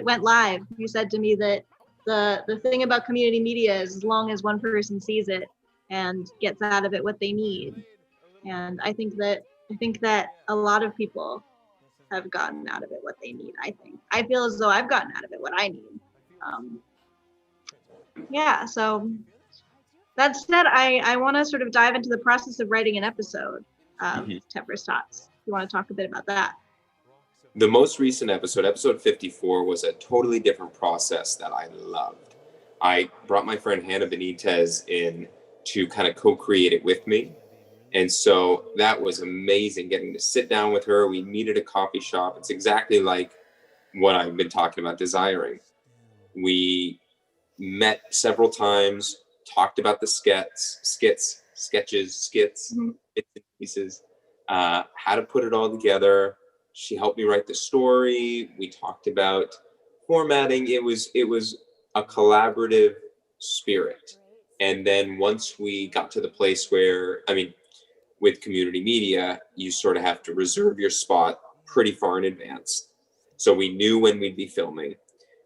[SPEAKER 1] went live, you said to me that the thing about community media is as long as one person sees it and gets out of it what they need. And I think that a lot of people have gotten out of it what they need, I think. I feel as though I've gotten out of it what I need. Yeah, so that said, I want to sort of dive into the process of writing an episode of Tepper's Tots. You want to talk a bit about that?
[SPEAKER 4] The most recent episode, episode 54, was a totally different process that I loved. I brought my friend Hannah Benitez in to kind of co-create it with me. And so that was amazing, getting to sit down with her. We meet at a coffee shop. It's exactly like what I've been talking about desiring. We met several times, talked about the sketches, bits and pieces, how to put it all together. She helped me write the story. We talked about formatting. It was a collaborative spirit. And then once we got to the place where,
[SPEAKER 2] with community media, you sort of have to reserve your spot pretty far in advance. So we knew when we'd be filming.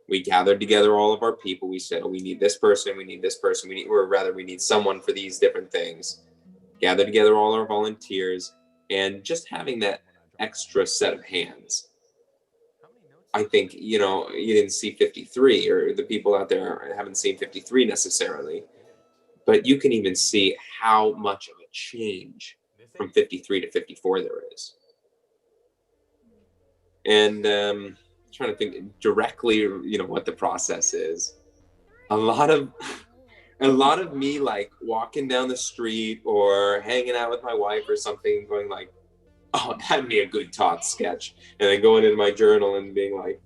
[SPEAKER 2] We gathered together all of our people. We said, oh, we need this person, we need this person, we need someone for these different things. Gathered together all our volunteers, and just having that extra set of hands. I think, you didn't see 53, or the people out there haven't seen 53 necessarily, but you can even see how much of a change from 53 to 54 there is. And trying to think directly, what the process is. A lot of me, like, walking down the street or hanging out with my wife or something, going like, oh, had me a good Tots sketch, and then going into my journal and being like,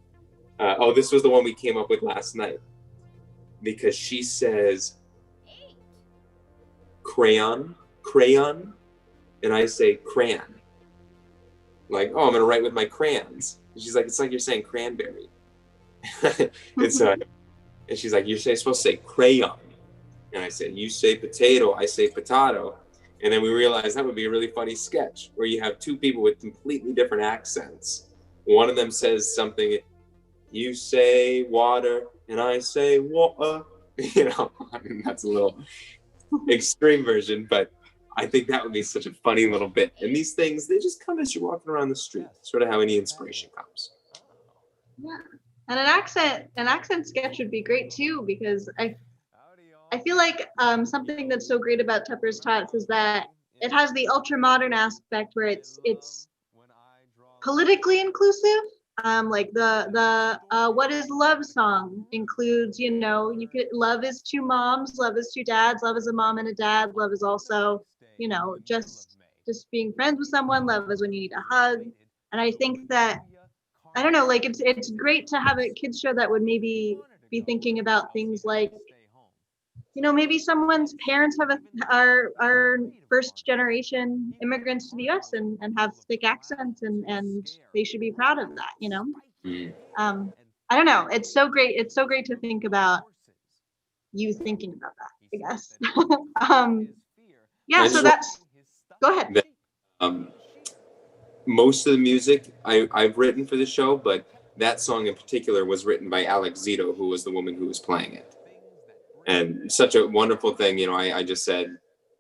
[SPEAKER 2] oh, this was the one we came up with last night, because she says crayon, and I say crayon. Like, oh, I'm gonna write with my crayons. And she's like, it's like you're saying cranberry. And she's like, you're supposed to say crayon. And I said, you say potato, I say potato. And then we realized that would be a really funny sketch where you have two people with completely different accents. One of them says something, you say water, and I say water. I mean, that's a little extreme version, but I think that would be such a funny little bit. And these things, they just come as you're walking around the street, sort of how any inspiration comes.
[SPEAKER 1] Yeah. And an accent sketch would be great too, because I feel like something that's so great about Tepper's Tots is that it has the ultra modern aspect where it's politically inclusive. Like the what is love song includes, love is two moms, love is two dads, love is a mom and a dad, love is also, just being friends with someone, love is when you need a hug. And I think that, I don't know, like it's great to have a kids show that would maybe be thinking about things like, maybe someone's parents are first generation immigrants to the US and have thick accents and they should be proud of that, I don't know. It's so great. It's so great to think about you thinking about that, I guess. Yeah, so go ahead.
[SPEAKER 2] Most of the music I've written for the show, but that song in particular was written by Alex Zito, who was the woman who was playing it. And such a wonderful thing, I just said,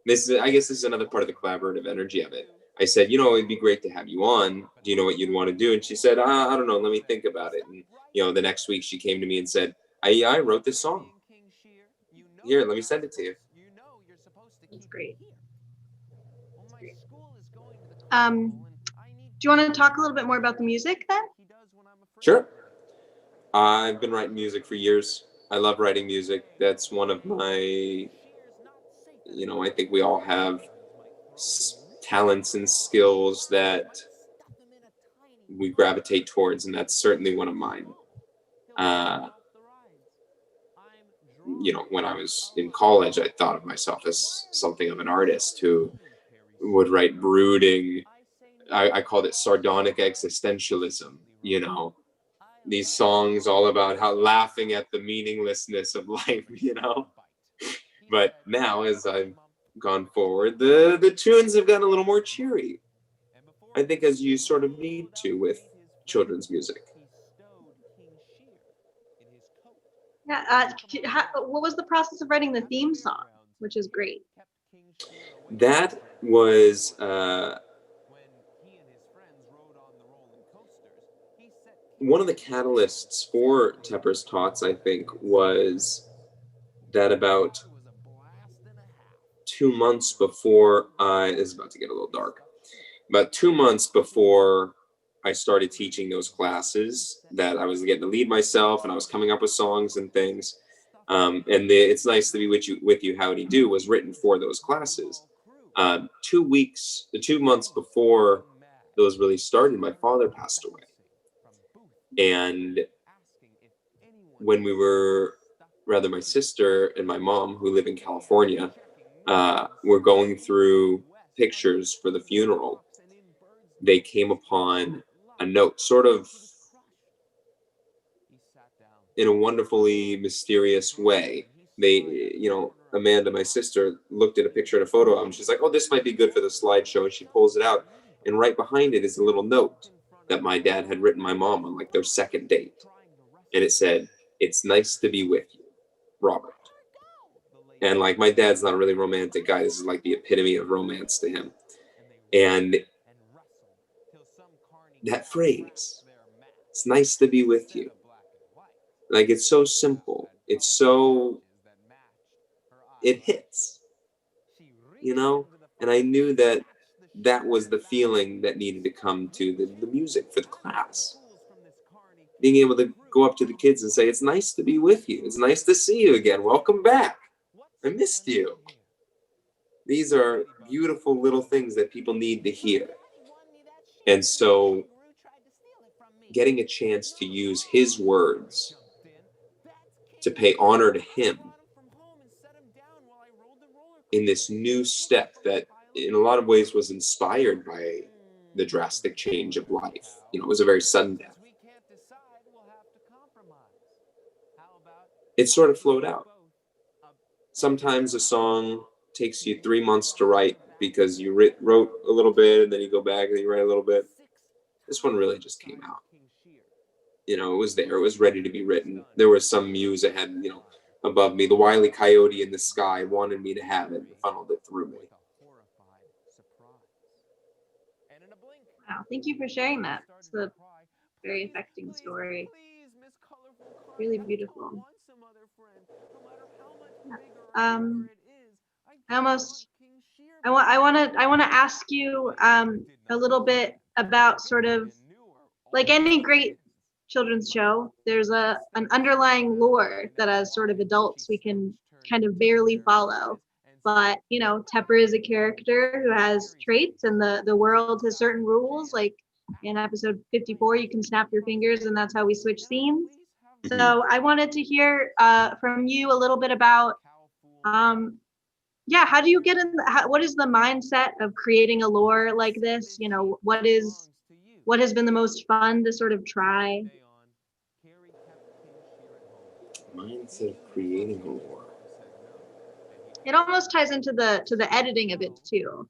[SPEAKER 2] I guess this is another part of the collaborative energy of it. I said, it'd be great to have you on. Do you know what you'd want to do? And she said, I don't know, let me think about it. And, the next week she came to me and said, I wrote this song. Here, let me send it to you.
[SPEAKER 1] That's great. Do you want to talk a little bit more about the music then?
[SPEAKER 2] Sure. I've been writing music for years. I love writing music. That's one of my, I think we all have talents and skills that we gravitate towards, and that's certainly one of mine. When I was in college, I thought of myself as something of an artist who would write brooding, I called it sardonic existentialism, these songs all about how laughing at the meaninglessness of life, But now, as I've gone forward, the tunes have gotten a little more cheery. I think as you sort of need to with children's music.
[SPEAKER 1] Yeah. What was the process of writing the theme song, which is great?
[SPEAKER 2] That was one of the catalysts for Tepper's Tots, I think, was that about 2 months before it's about to get a little dark. About 2 months before I started teaching those classes, that I was getting to lead myself and I was coming up with songs and things. It's nice to be with you, Howdy Do was written for those classes. 2 months before those really started, my father passed away. And when my sister and my mom, who live in California, were going through pictures for the funeral, they came upon a note, sort of in a wonderfully mysterious way. They, Amanda, my sister, looked at a picture and a photo album. She's like, oh, this might be good for the slideshow. And she pulls it out. And right behind it is a little note that my dad had written my mom on like their second date. And it said, it's nice to be with you, Robert. And like, my dad's not a really romantic guy. This is like the epitome of romance to him. And that phrase, it's nice to be with you. Like, it's so simple. It hits, you know? And I knew that that was the feeling that needed to come to the music for the class. Being able to go up to the kids and say, it's nice to be with you. It's nice to see you again. Welcome back. I missed you. These are beautiful little things that people need to hear. And so getting a chance to use his words to pay honor to him in this new step that in a lot of ways was inspired by the drastic change of life. You know, it was a very sudden death. It sort of flowed out. Sometimes a song takes you 3 months to write because you wrote a little bit and then you go back and you write a little bit. This one really just came out. You know, it was there. It was ready to be written. There was some muse ahead, you know, above me. The Wile E. Coyote in the sky wanted me to have it and funneled it through me.
[SPEAKER 1] Wow, thank you for sharing that. It's a very affecting story. Really beautiful. Yeah. I want to ask you a little bit about sort of like any great children's show. There's an underlying lore that as sort of adults we can kind of barely follow. But you know, Tepper is a character who has traits, and the world has certain rules. Like in episode 54, you can snap your fingers, and that's how we switch scenes. So I wanted to hear from you a little bit about, how do you get in? What is the mindset of creating a lore like this? You know, what has been the most fun to sort of try?
[SPEAKER 2] Mindset of creating a lore.
[SPEAKER 1] It almost ties into the editing of it too.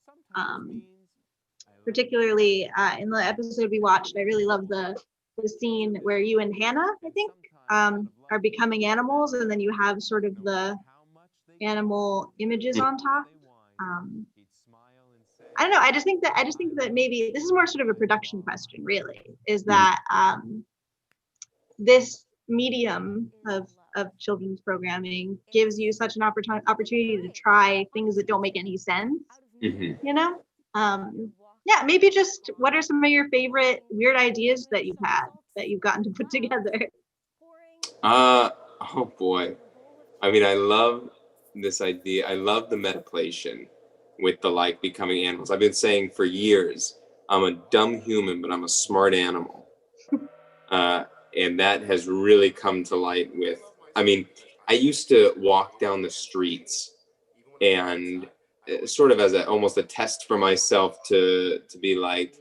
[SPEAKER 1] Particularly in the episode we watched, I really love the scene where you and Hannah, I think, are becoming animals, and then you have sort of the animal images on top. I don't know. I just think that maybe this is more sort of a production question, really, is that this medium of children's programming gives you such an opportunity to try things that don't make any sense. You know? Yeah, maybe just what are some of your favorite weird ideas that you've had that you've gotten to put together?
[SPEAKER 2] Oh boy. I mean, I love this idea. I love the metaplation with the like becoming animals. I've been saying for years, I'm a dumb human, but I'm a smart animal. And that has really come to light with, I mean, I used to walk down the streets and sort of as almost a test for myself to be like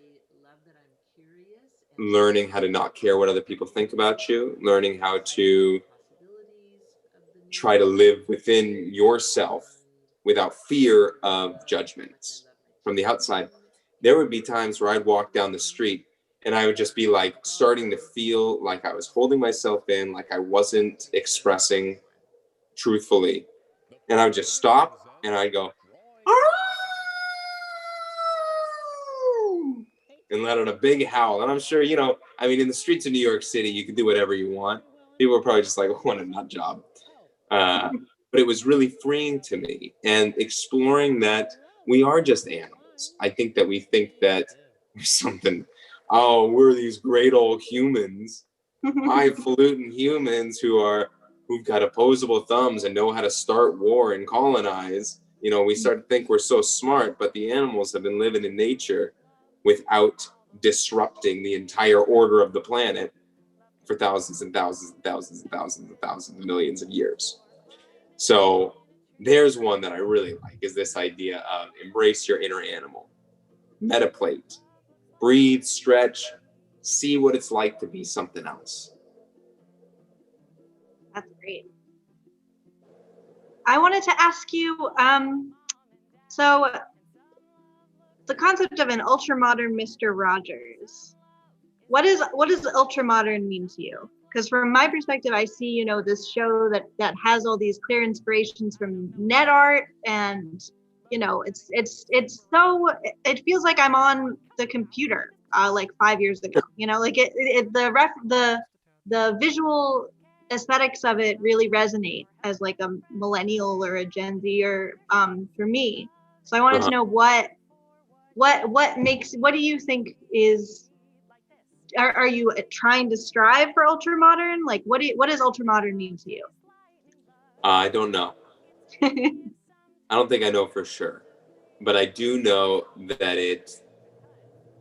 [SPEAKER 2] learning how to not care what other people think about you, learning how to try to live within yourself without fear of judgments from the outside. There would be times where I'd walk down the street and I would just be like starting to feel like I was holding myself in, like I wasn't expressing truthfully. And I would just stop and I'd go, and let out a big howl. And I'm sure, you know, I mean, in the streets of New York City, you can do whatever you want. People are probably just like, what a nut job. But it was really freeing to me and exploring that we are just animals. I think that we think that we're something, oh, we're these great old humans, highfalutin humans who've got opposable thumbs and know how to start war and colonize. You know, we start to think we're so smart, but the animals have been living in nature without disrupting the entire order of the planet for thousands and thousands and thousands and thousands and thousands of millions of years. So there's one that I really like, is this idea of embrace your inner animal, metaplate, breathe, stretch, see what it's like to be something else.
[SPEAKER 1] That's great. I wanted to ask you, so the concept of an ultra-modern Mr. Rogers, what does ultra-modern mean to you? Because from my perspective, I see, you know, this show that has all these clear inspirations from net art, and you know, it's so, it feels like I'm on the computer like 5 years ago. You know, like the visual aesthetics of it really resonate as like a millennial or a Gen Z or for me. So I wanted to know what do you think is, are you trying to strive for ultra modern? Like what does ultra modern mean to you?
[SPEAKER 2] I don't know. I don't think I know for sure, but I do know that it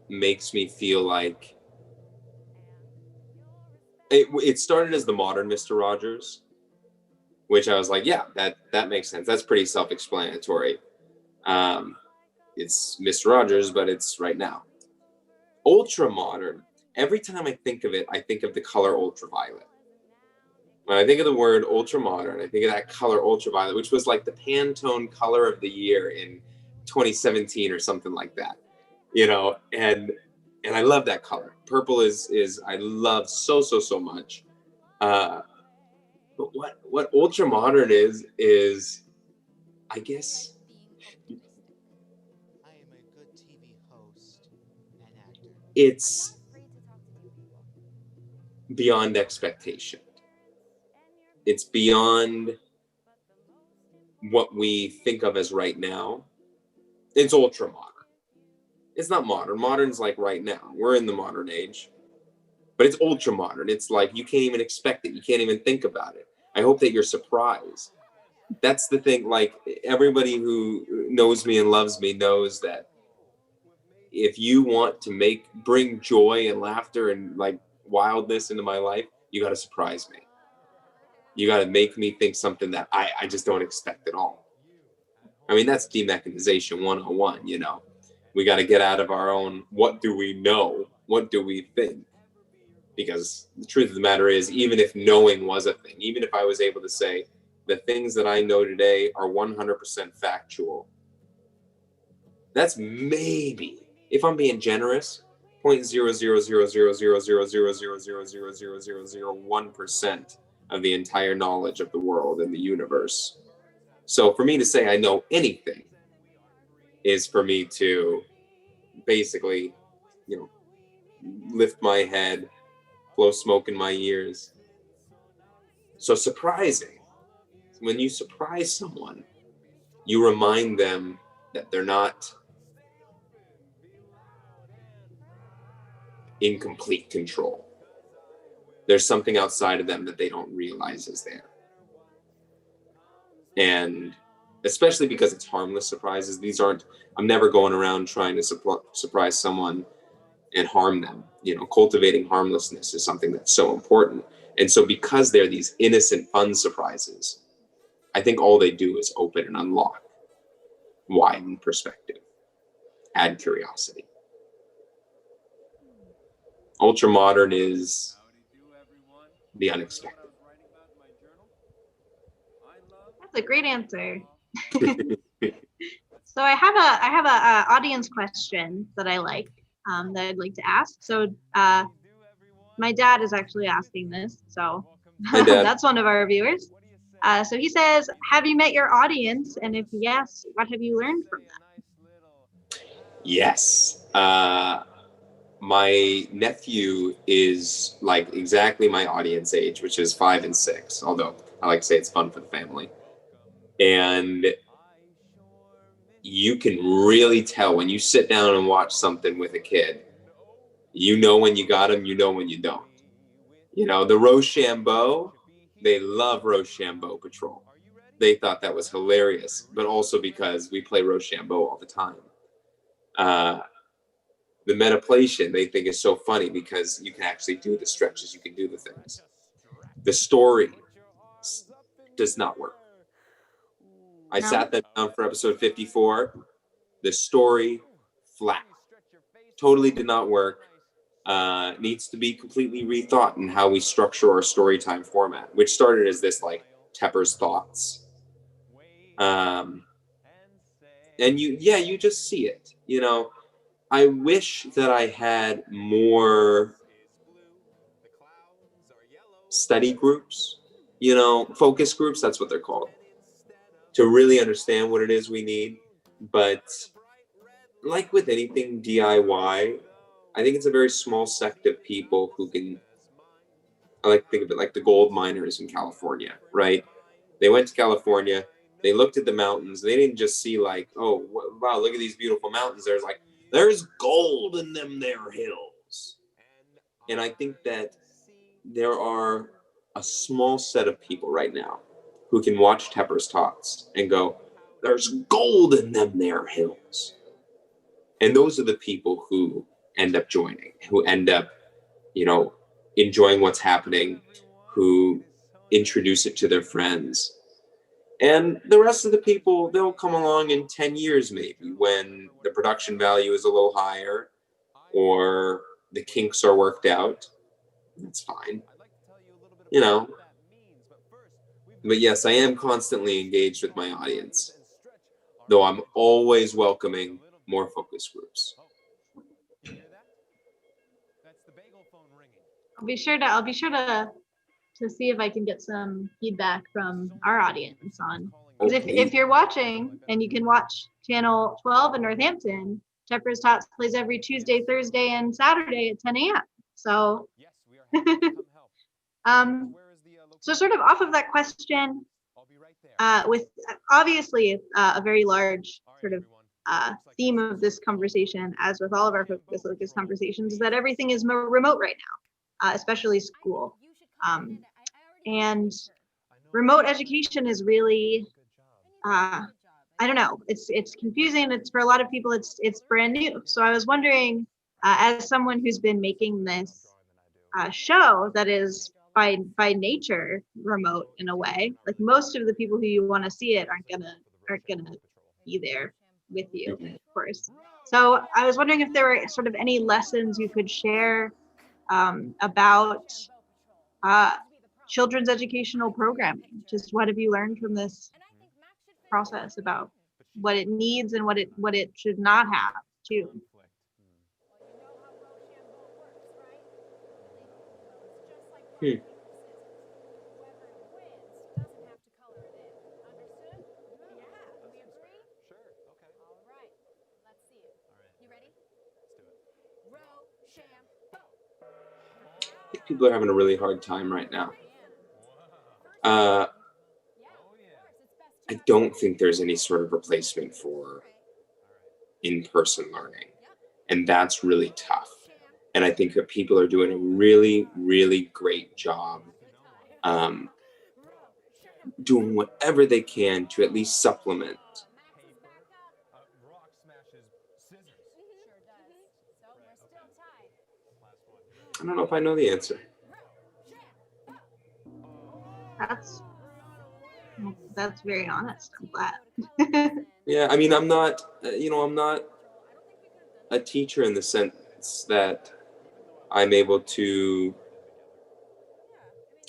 [SPEAKER 2] makes me feel like it started as the modern Mr. Rogers, which I was like, yeah, that makes sense. That's pretty self-explanatory. It's Mr. Rogers, but it's right now. Ultra modern. Every time I think of it, I think of the color ultraviolet. When I think of the word ultra modern, I think of that color ultraviolet, which was like the Pantone color of the year in 2017 or something like that. You know, and I love that color. Purple is I love so much. But what ultra modern is I guess it's beyond expectation. It's beyond what we think of as right now. It's ultra modern. It's not modern. Modern's like right now. We're in the modern age. But it's ultra modern. It's like you can't even expect it. You can't even think about it. I hope that you're surprised. That's the thing. Like, everybody who knows me and loves me knows that if you want to bring joy and laughter and like wildness into my life, you got to surprise me. You got to make me think something that I just don't expect at all. I mean, that's demechanization 101, you know. We got to get out of our own, what do we know? What do we think? Because the truth of the matter is, even if knowing was a thing, even if I was able to say the things that I know today are 100% factual, that's maybe, if I'm being generous, 0.000000000000001% of the entire knowledge of the world and the universe. So for me to say I know anything is for me to basically, you know, lift my head, blow smoke in my ears. So surprising. When you surprise someone, you remind them that they're not in complete control. There's something outside of them that they don't realize is there. And especially because it's harmless surprises. I'm never going around trying to surprise someone and harm them. You know, cultivating harmlessness is something that's so important. And so because they're these innocent, fun surprises, I think all they do is open and unlock, widen perspective, add curiosity. Ultra modern is the unexpected.
[SPEAKER 1] That's a great answer. So I have a audience question that I like, that I'd like to ask. So my dad is actually asking this, so that's one of our viewers. So he says, have you met your audience? And if yes, what have you learned from them?
[SPEAKER 2] Yes. My nephew is like exactly my audience age, which is 5 and 6, although I like to say it's fun for the family. And you can really tell when you sit down and watch something with a kid, you know when you got them, you know when you don't. You know, the Rochambeau, they love Rochambeau Patrol. They thought that was hilarious, but also because we play Rochambeau all the time. The Metaplation, they think is so funny because you can actually do the stretches, you can do the things. The story does not work. I sat them down for episode 54. The story, flat. Totally did not work. Needs to be completely rethought in how we structure our story time format, which started as this like Tepper's Thoughts. And you just see it. I wish that I had more study groups, focus groups, that's what they're called, to really understand what it is we need. But like with anything DIY, I think it's a very small sect of people who can, I like to think of it like the gold miners in California, right? They went to California, they looked at the mountains, they didn't just see like, oh, wow, look at these beautiful mountains. There's gold in them there hills. And I think that there are a small set of people right now who can watch Tepper's Tots and go, there's gold in them there hills. And those are the people who end up joining, who end up, enjoying what's happening, who introduce it to their friends. And the rest of the people, they'll come along in 10 years maybe when the production value is a little higher or the kinks are worked out. That's fine. But yes, I am constantly engaged with my audience, though I'm always welcoming more focus groups.
[SPEAKER 1] I'll be sure to see if I can get some feedback from our audience on, because if you're watching and you can watch channel 12 in Northampton, Tepper's Tots plays every Tuesday, Thursday, and Saturday at 10 a.m. So, so sort of off of that question, with obviously a very large sort of theme of this conversation, as with all of our Focus Locus conversations, is that everything is more remote right now, especially school. And remote education is really, I don't know, it's confusing. It's for a lot of people, it's brand new. So I was wondering, as someone who's been making this show that is by nature remote in a way, like most of the people who you want to see it aren't gonna be there with you, of course. So I was wondering if there were sort of any lessons you could share about children's educational programming. Just what have you learned from this process about what it needs and what it should not have too?
[SPEAKER 2] I think people are having a really hard time right now. I don't think there's any sort of replacement for in-person learning, and that's really tough. And I think that people are doing a really, really great job doing whatever they can to at least supplement. I don't know if I know the answer.
[SPEAKER 1] That's very honest. I'm glad.
[SPEAKER 2] Yeah, I mean, I'm not a teacher in the sense that I'm able to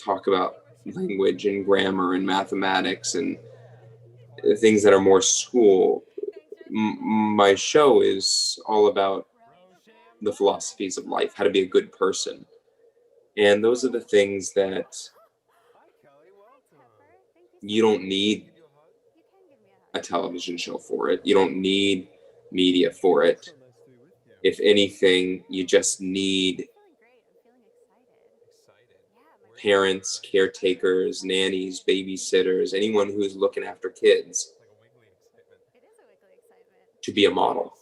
[SPEAKER 2] talk about language and grammar and mathematics and things that are more school. My show is all about the philosophies of life, how to be a good person. And those are the things that you don't need a television show for it. You don't need media for it. If anything, you just need parents, caretakers, nannies, babysitters, anyone who's looking after kids to be a model,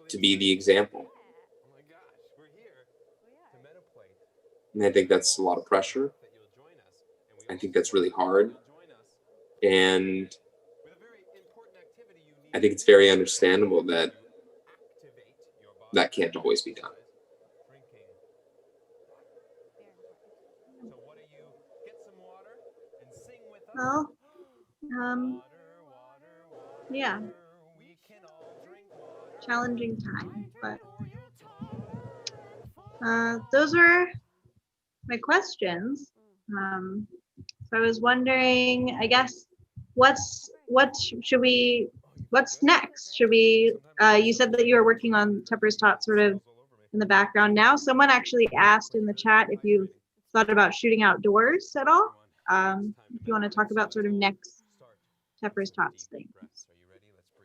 [SPEAKER 2] to be the example. And I think that's a lot of pressure. I think that's really hard. And I think it's very understandable that that can't always be done.
[SPEAKER 1] Well, yeah, challenging time, but those were my questions. So I was wondering, I guess, what's what's next? Should we, you said that you were working on Tepper's Tots sort of in the background now. Someone actually asked in the chat if you've thought about shooting outdoors at all. If you want to talk about sort of next Tepper's Tots things.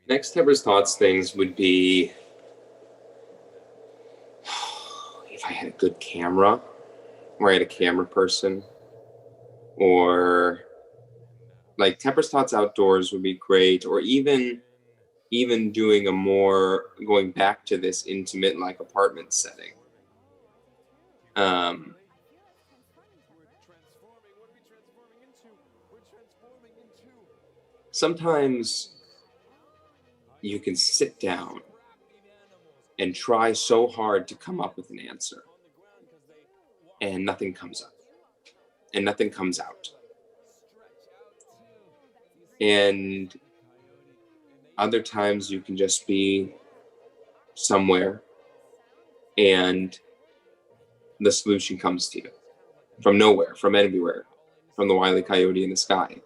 [SPEAKER 2] Next Tepper's Thoughts things would be if I had a good camera, or I had a camera person, or like Tepper's Thoughts outdoors would be great, or even doing a more, going back to this intimate like apartment setting. Sometimes you can sit down and try so hard to come up with an answer, and nothing comes up, and nothing comes out. And other times you can just be somewhere and the solution comes to you from nowhere, from everywhere, from the Wile E. Coyote in the sky.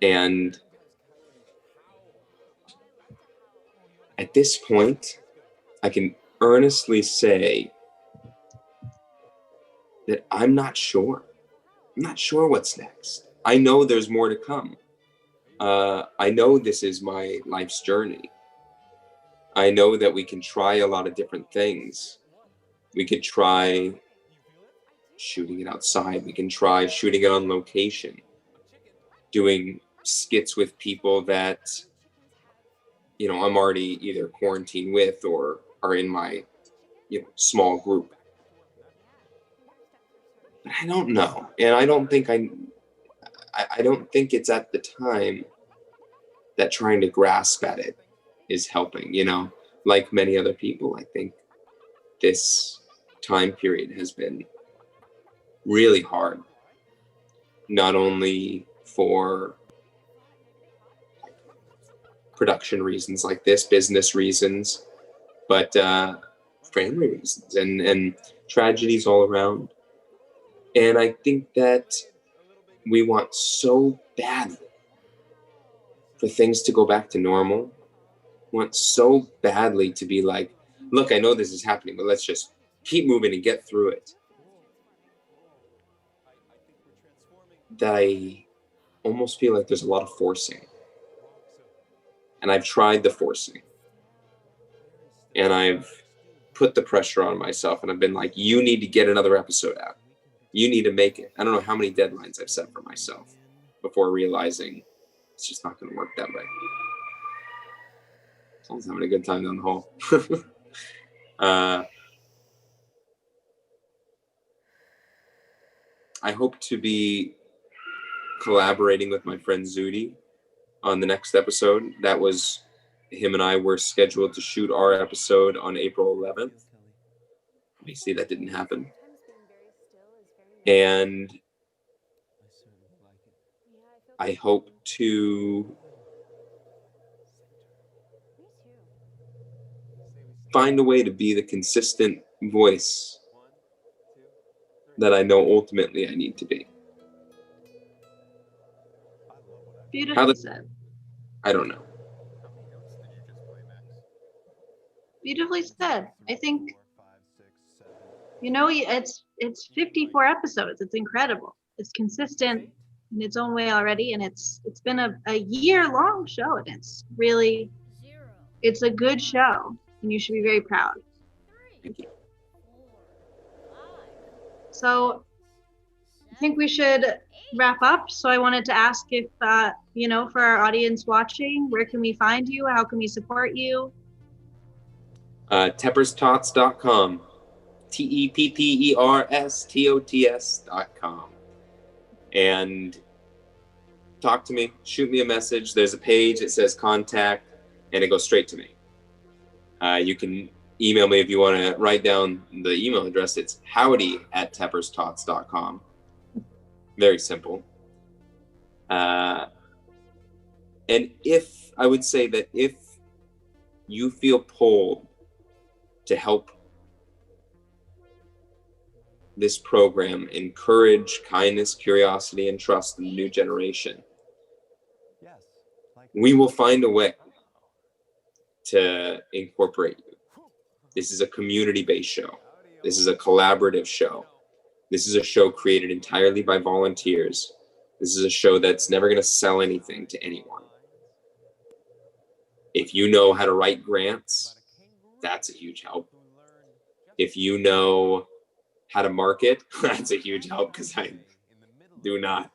[SPEAKER 2] And at this point, I can earnestly say that I'm not sure. I'm not sure what's next. I know there's more to come. I know this is my life's journey. I know that we can try a lot of different things. We could try shooting it outside. We can try shooting it on location, doing skits with people that, you know, I'm already either quarantined with or are in my, you know, small group. But I don't know, and I don't think I don't think it's at the time that trying to grasp at it is helping, you know. Like many other people, I think this time period has been really hard, not only for production reasons like this, business reasons, but family reasons and tragedies all around. And I think that we want so badly for things to go back to normal. We want so badly to be like, look, I know this is happening, but let's just keep moving and get through it. That I almost feel like there's a lot of forcing. And I've tried the forcing. And I've put the pressure on myself, and I've been like, you need to get another episode out. You need to make it. I don't know how many deadlines I've set for myself before realizing it's just not going to work that way. Someone's having a good time down the hall. I hope to be collaborating with my friend Zudi on the next episode. That was, him and I were scheduled to shoot our episode on April 11th. Obviously that didn't happen. And I hope to find a way to be the consistent voice that I know ultimately I need to be.
[SPEAKER 1] Beautifully said.
[SPEAKER 2] I don't know.
[SPEAKER 1] Beautifully said. I think, you know, it's 54 episodes. It's incredible. It's consistent in its own way already, and it's been a year-long show, and it's really, it's a good show, and you should be very proud.
[SPEAKER 2] Thank you.
[SPEAKER 1] So I think we should wrap up. So I wanted to ask if, you know, for our audience watching, where can we find you? How can we support you?
[SPEAKER 2] Tepperstots.com. TEPPERSTOTS.com. And talk to me, shoot me a message. There's a page, it says contact, and it goes straight to me. You can email me if you want to write down the email address. It's howdy@tepperstots.com. Very simple. And if I would say that if you feel pulled to help this program encourage kindness, curiosity, and trust in the new generation, We will find a way to incorporate you. This is a community-based show. This is a collaborative show. This is a show created entirely by volunteers. This is a show that's never going to sell anything to anyone. If you know how to write grants, that's a huge help. If you know how to market, that's a huge help, because I do not.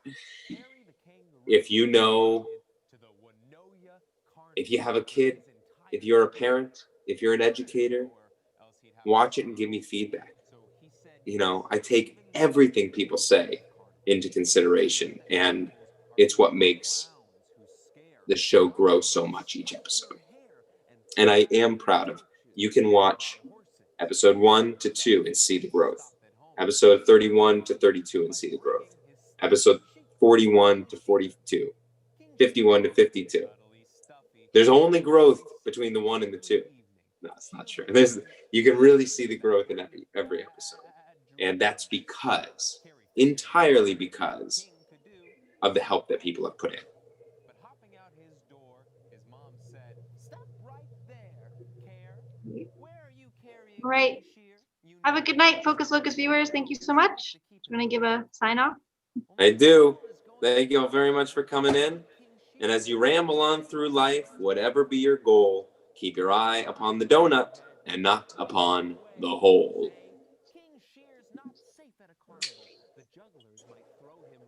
[SPEAKER 2] If you know, if you have a kid, if you're a parent, if you're an educator, watch it and give me feedback. You know, I take everything people say into consideration, and it's what makes the show grow so much each episode. And I am proud of, you can watch episode 1 to 2 and see the growth. Episode 31 to 32 and see the growth. Episode 41 to 42. 51 to 52. There's only growth between the 1 and the 2. No, it's not true. You can really see the growth in every episode. And that's because, entirely because of the help that people have put in.
[SPEAKER 1] All right. Have a good night, Focus Locus viewers. Thank you so much. Do you want to give a sign off?
[SPEAKER 2] I do. Thank you all very much for coming in. And as you ramble on through life, whatever be your goal, keep your eye upon the donut and not upon the hole.
[SPEAKER 4] King Shear's not safe at a carnival. The jugglers might throw him